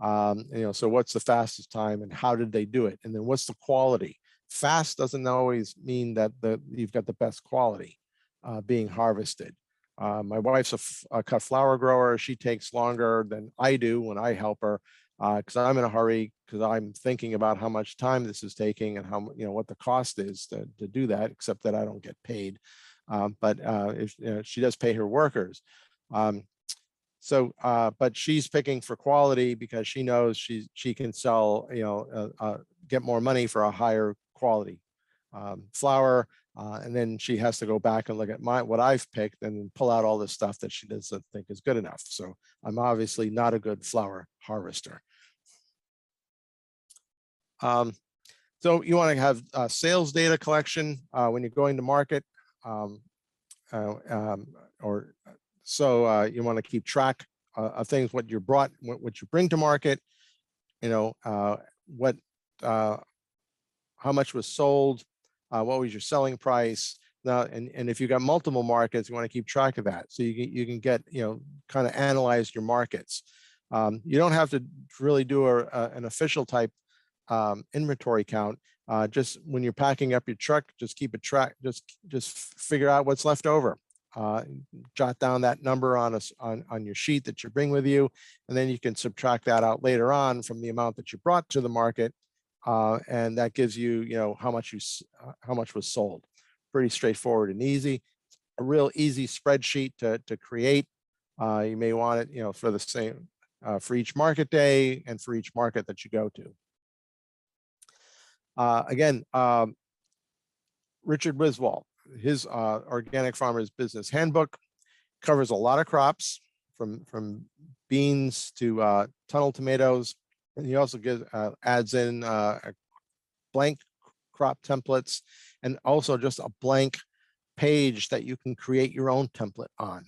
A: So what's the fastest time and how did they do it? And then what's the quality? Fast doesn't always mean that you've got the best quality being harvested. My wife's a cut flower grower. She takes longer than I do when I help her, because I'm in a hurry, because I'm thinking about how much time this is taking and how, what the cost is to do that, except that I don't get paid. But if she does pay her workers. But she's picking for quality because she knows she can sell, get more money for a higher quality flower. And then she has to go back and look at what I've picked and pull out all the stuff that she doesn't think is good enough. So I'm obviously not a good flower harvester. So you want to have sales data collection when you're going to market, so you want to keep track of things, what you bring to market, how much was sold, what was your selling price. Now, and if you've got multiple markets, you want to keep track of that. So you can get, kind of analyze your markets. You don't have to really do an official type inventory count. Just when you're packing up your truck, just keep a track, just figure out what's left over. Jot down that number on your sheet that you bring with you, and then you can subtract that out later on from the amount that you brought to the market, and that gives you, how much was sold. Pretty straightforward and easy. A real easy spreadsheet to create. You may want it, for the same for each market day and for each market that you go to. Again, Richard Wiswall, his Organic Farmer's Business Handbook covers a lot of crops, from beans to tunnel tomatoes. And he also adds in blank crop templates, and also just a blank page that you can create your own template on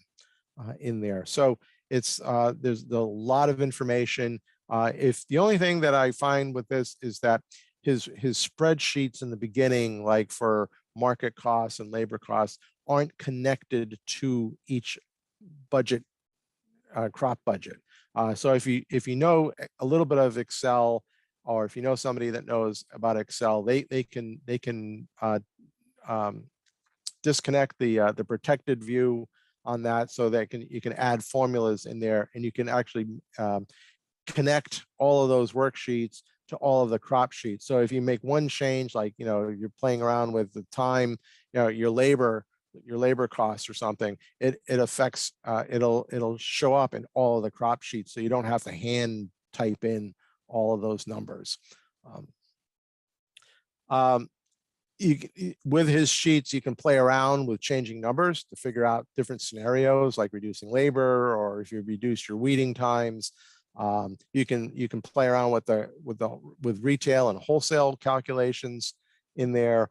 A: in there. So there's a lot of information. If the only thing that I find with this is that his spreadsheets in the beginning, like for market costs and labor costs, aren't connected to each budget crop budget. So if you know a little bit of Excel, or if you know somebody that knows about Excel, they can disconnect the protected view on that, so that you can add formulas in there, and you can actually connect all of those worksheets to all of the crop sheets. So if you make one change, like you're playing around with the time, your labor costs or something, it affects it'll show up in all of the crop sheets, so you don't have to hand type in all of those numbers. With his sheets, you can play around with changing numbers to figure out different scenarios, like reducing labor, or if you reduce your weeding times. You can play around with retail and wholesale calculations in there.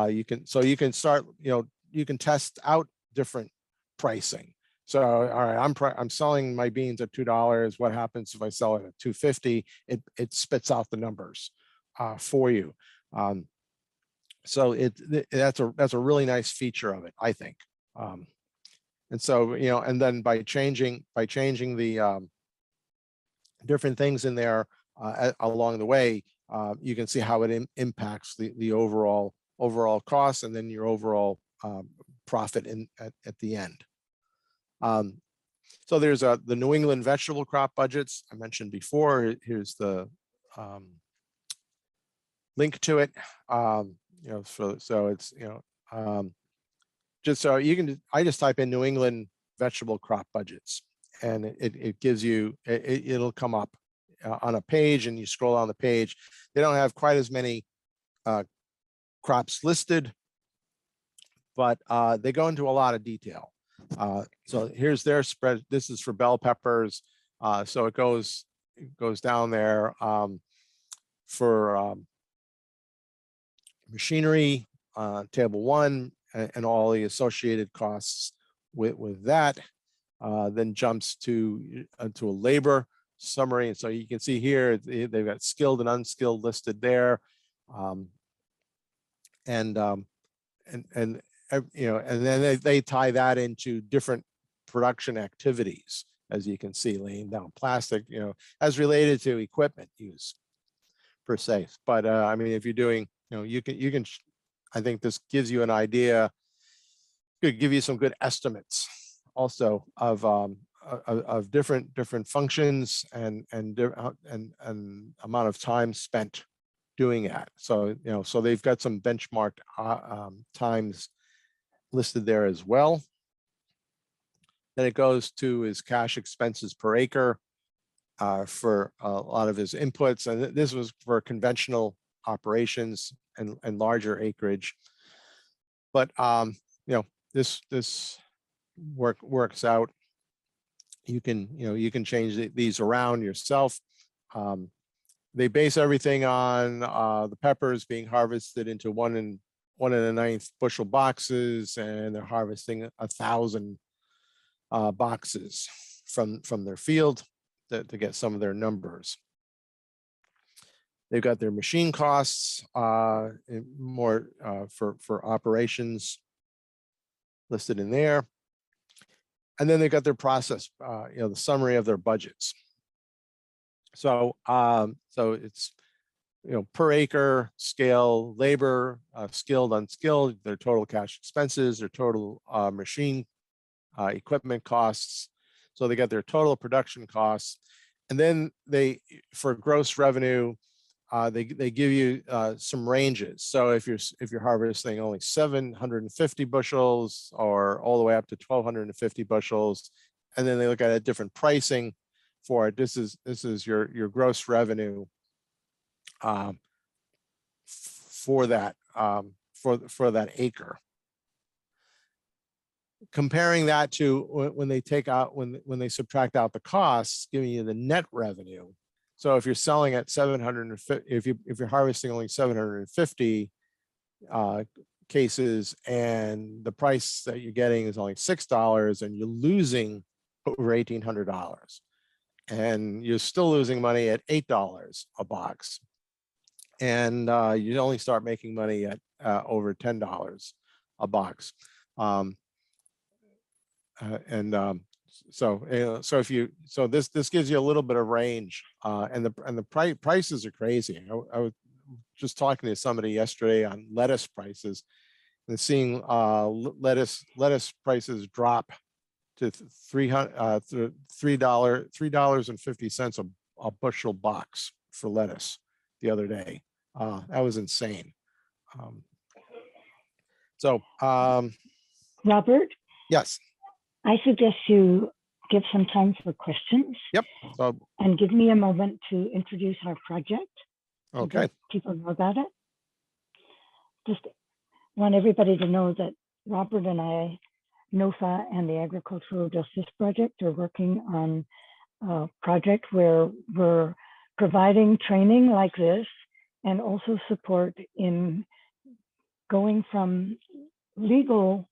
A: You can start, you can test out different pricing. So, all right, I'm selling my beans at $2. What happens if I sell it at $2.50? It spits out the numbers for you. So that's a really nice feature of it, I think. And so, and then by changing the different things in there along the way, you can see how it impacts the overall cost, and then your overall profit at the end. So there's the New England vegetable crop budgets I mentioned before. Here's the link to it. So it's just so you can. I just type in New England vegetable crop budgets, and it gives you. It'll come up on a page, and you scroll on the page. They don't have quite as many crops listed, but they go into a lot of detail. So here's their spread. This is for bell peppers. So it goes down there for machinery, table 1, and all the associated costs with that. Then jumps to a labor summary. And so you can see here, they've got skilled and unskilled listed there. And then they tie that into different production activities, as you can see, laying down plastic, as related to equipment use per se. But I mean, if you're doing, you can, I think this gives you an idea, could give you some good estimates also of different functions and amount of time spent doing that. So, so they've got some benchmarked times listed there as well. Then it goes to his cash expenses per acre for a lot of his inputs. And this was for conventional operations and larger acreage. But, this works out. You can change these around yourself. They base everything on the peppers being harvested into 1 1/9 bushel boxes, and they're harvesting 1,000 boxes from their field to get some of their numbers. They've got their machine costs more for operations listed in there. And then they've got their process, the summary of their budgets. So, so it's, per acre, scale, labor, skilled, unskilled, their total cash expenses, their total machine equipment costs. So they got their total production costs. And then for gross revenue, they give you some ranges. So if you're harvesting only 750 bushels or all the way up to 1,250 bushels, and then they look at a different pricing for it. This is your gross revenue for that acre. Comparing that to when they subtract out the costs, giving you the net revenue. So if you're selling at 750, if you're harvesting only 750 cases, and the price that you're getting is only $6, and you're losing over $1,800, and you're still losing money at $8 a box, and you only start making money at over $10 a box. so if you, so this gives you a little bit of range, and the prices are crazy. I was just talking to somebody yesterday on lettuce prices and seeing lettuce prices drop to $3.50 a bushel box for lettuce the other day. That was insane.
B: Robert,
A: yes.
B: I suggest you give some time for questions.
A: Yep. So,
B: and give me a moment to introduce our project.
A: Okay.
B: So people know about it. Just want everybody to know that Robert and I, NOFA and the Agricultural Justice Project, are working on a project where we're providing training like this and also support in going from legal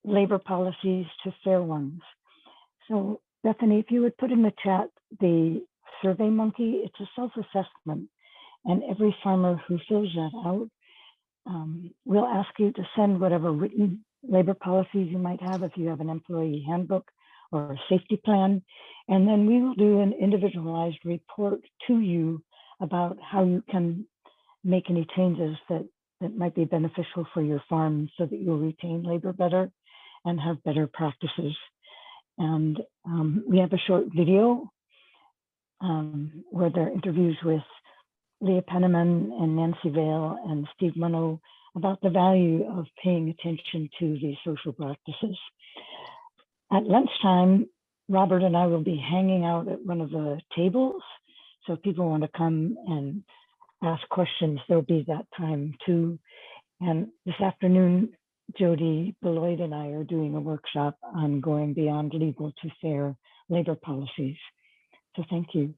B: labor policies to fair ones. So Bethany, if you would put in the chat the Survey Monkey, it's a self-assessment, and every farmer who fills that out, we'll ask you to send whatever written labor policies you might have if you have an employee handbook or a safety plan, and then we will do an individualized report to you about how you can make any changes that might be beneficial for your farm so that you'll retain labor better and have better practices. And we have a short video where there are interviews with Leah Penniman and Nancy Vale and Steve Munno about the value of paying attention to these social practices. At lunchtime, Robert and I will be hanging out at one of the tables. So if people want to come and ask questions, there'll be that time too. And this afternoon, Jody Beloit and I are doing a workshop on going beyond legal to fair labor policies. So thank you.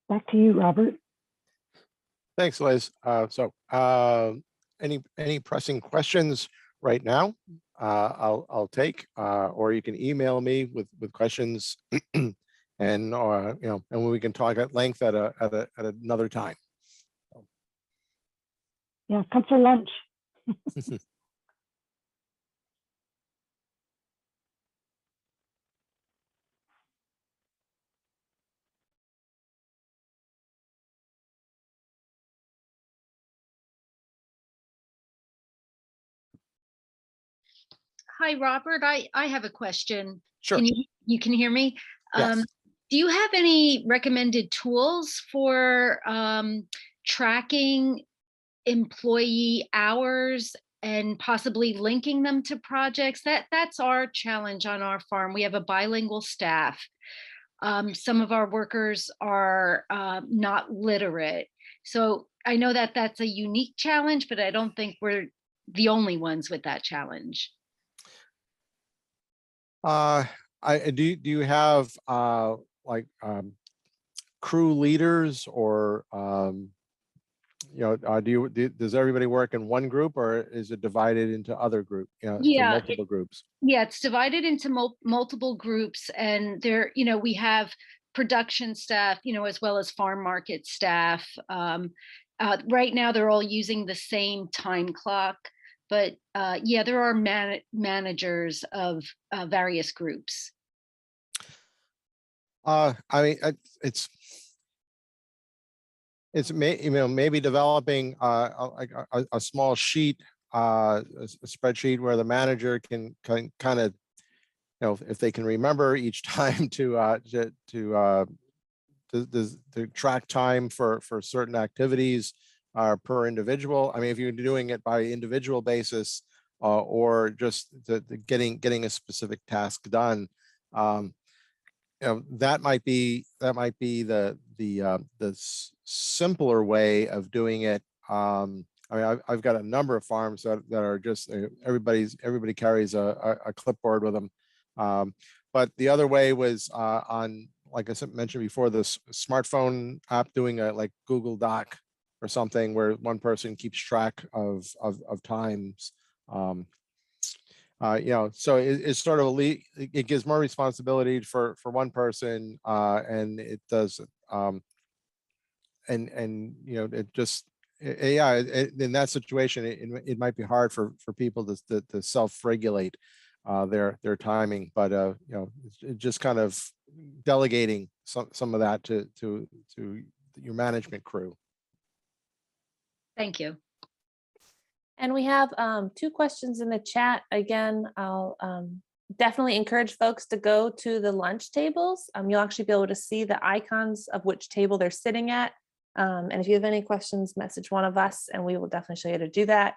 B: Back to you, Robert.
A: Thanks, Liz. Any pressing questions right now? I'll take, or you can email me with questions, and and we can talk at length at another time.
B: Yeah, come for lunch.
C: Hi, Robert. I have a question.
A: Sure.
C: Can you can hear me?
A: Yes.
C: Do you have any recommended tools for tracking employee hours and possibly linking them to projects? That's our challenge on our farm. We have a bilingual staff. Some of our workers are not literate. So I know that that's a unique challenge, but I don't think we're the only ones with that challenge.
A: Do you have crew leaders, or does everybody work in one group, or is it divided into other groups, multiple groups?
C: Yeah, it's divided into multiple groups, and there, we have production staff, as well as farm market staff. Right now, they're all using the same time clock. But yeah, there are managers of various groups.
A: I mean, it's maybe developing a small sheet, a spreadsheet where the manager can kind of, if they can remember each time to track time for certain activities per individual. I mean, if you're doing it by individual basis, or just getting a specific task done, that might be the simpler way of doing it. I mean, I've got a number of farms that are just everybody carries a clipboard with them. But the other way was on, like I mentioned before, this smartphone app, doing a like Google Doc or something where one person keeps track of times. So it's sort of it gives more responsibility for one person, and it does, it just, in that situation, it might be hard for people to self-regulate. their timing, but you know, it's just kind of delegating some of that to your management crew.
C: Thank you.
D: And we have 2 questions in the chat. Again, I'll definitely encourage folks to go to the lunch tables. You'll actually be able to see the icons of which table they're sitting at. And if you have any questions, message one of us and we will definitely show you how to do that.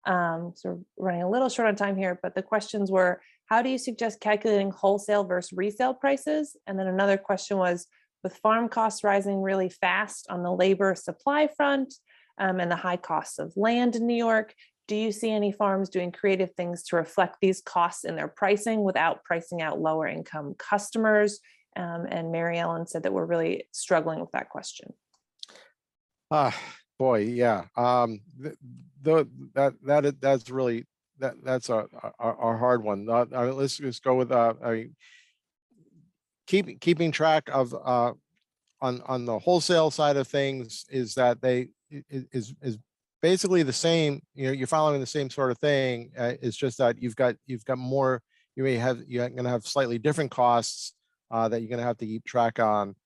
D: So we're running a little short on time here, but the questions were, how do you suggest calculating wholesale versus resale prices? And then another question was, with farm costs rising really fast on the labor supply front, and the high costs of land in New York, do you see any farms doing creative things to reflect these costs in their pricing without pricing out lower income customers? And Mary Ellen said that we're really struggling with that question.
A: Boy, yeah. That's really that's a hard one. Let's just go with keeping track of on the wholesale side of things is that is basically the same. You know, you're following the same sort of thing. It's just that you've got more. You're going to have slightly different costs that you're going to have to keep track on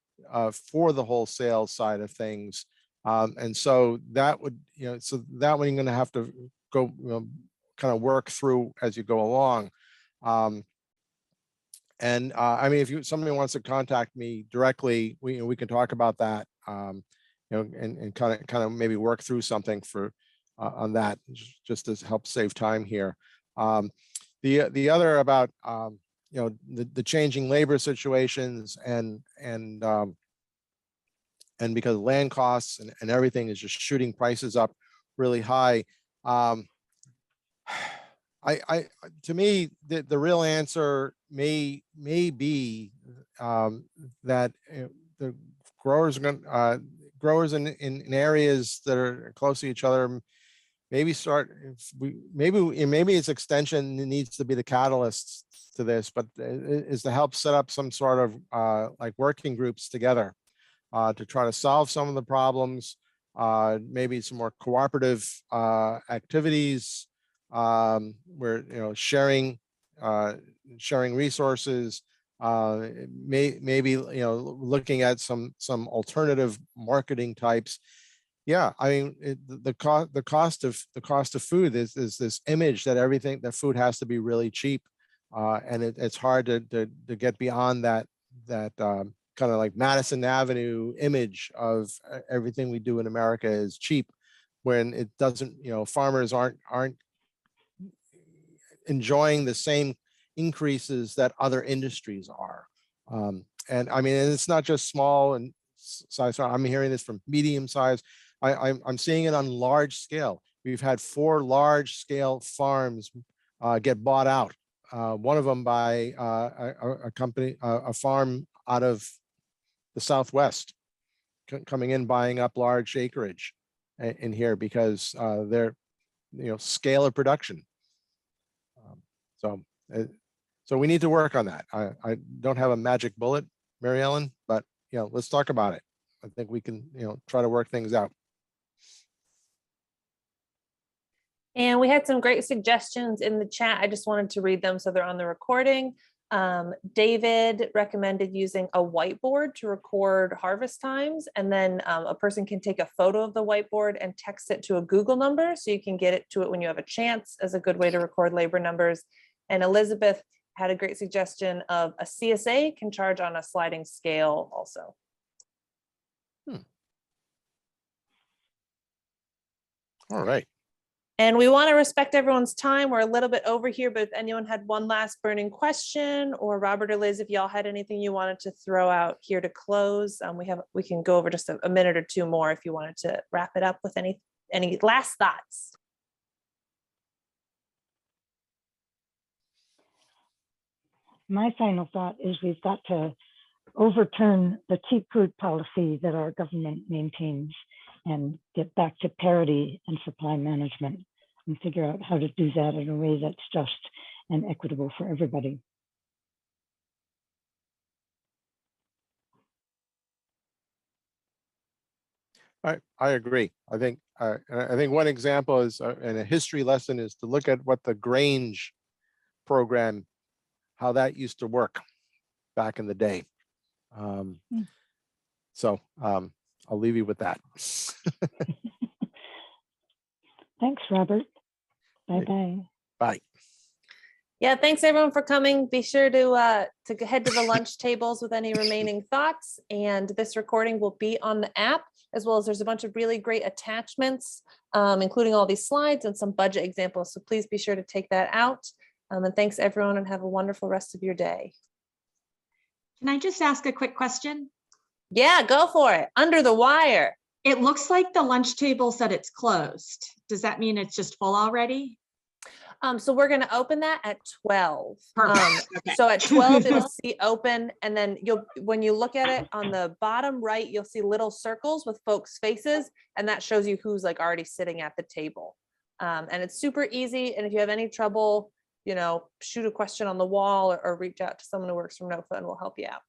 A: for the wholesale side of things. And so that would, you know, so that one you're going to have to go, you know, kind of work through as you go along. And I mean, if somebody wants to contact me directly, we can talk about that, you know, and kind of maybe work through something for on that, just to help save time here. The other about you know, the changing labor situations and because land costs and everything is just shooting prices up really high. To me, the real answer may be that the growers are going growers in areas that are close to each other maybe maybe its extension needs to be the catalyst to this, but is to help set up some sort of like working groups together to try to solve some of the problems, maybe some more cooperative activities where, you know, sharing resources, maybe, you know, looking at some alternative marketing types. Yeah, I mean, the cost of food is this image that food has to be really cheap, and it's hard to get beyond that kind of like Madison Avenue image of everything we do in America is cheap, when it doesn't. You know, farmers aren't enjoying the same increases that other industries are. And I mean, and it's not just small and size. I'm hearing this from medium size. I'm seeing it on large scale. We've had 4 large scale farms get bought out. One of them by a company, a farm out of the Southwest, coming in, buying up large acreage in here because their, you know, scale of production. So we need to work on that. I don't have a magic bullet, Mary Ellen, but, you know, let's talk about it. I think we can, you know, try to work things out.
D: And we had some great suggestions in the chat. I just wanted to read them so they're on the recording. David recommended using a whiteboard to record harvest times, and then a person can take a photo of the whiteboard and text it to a Google number so you can get it to it when you have a chance, as a good way to record labor numbers. And Elizabeth had a great suggestion of a CSA can charge on a sliding scale also.
A: All right.
D: And we want to respect everyone's time. We're a little bit over here, but if anyone had one last burning question, or Robert or Liz, if y'all had anything you wanted to throw out here to close, we can go over just a minute or 2 more if you wanted to wrap it up with any last thoughts.
B: My final thought is we've got to overturn the cheap food policy that our government maintains and get back to parity and supply management, and figure out how to do that in a way that's just and equitable for everybody.
A: I agree. I think one example is, and a history lesson is to look at what the Grange program, how that used to work back in the day. So I'll leave you with that.
B: Thanks, Robert. Bye-bye.
A: Bye.
D: Yeah, thanks everyone for coming. Be sure to head to the lunch tables with any remaining thoughts. And this recording will be on the app, as well as there's a bunch of really great attachments, including all these slides and some budget examples. So please be sure to take that out. And thanks everyone, and have a wonderful rest of your day.
E: Can I just ask a quick question?
D: Yeah, go for it. Under the wire.
E: It looks like the lunch table said it's closed. Does that mean it's just full already?
D: So we're going to open that at 12.
E: Perfect. Okay.
D: So at 12, it'll see open. And then when you look at it on the bottom right, you'll see little circles with folks' faces. And that shows you who's like already sitting at the table. And it's super easy. And if you have any trouble, shoot a question on the wall or reach out to someone who works from NOFA and we'll help you out.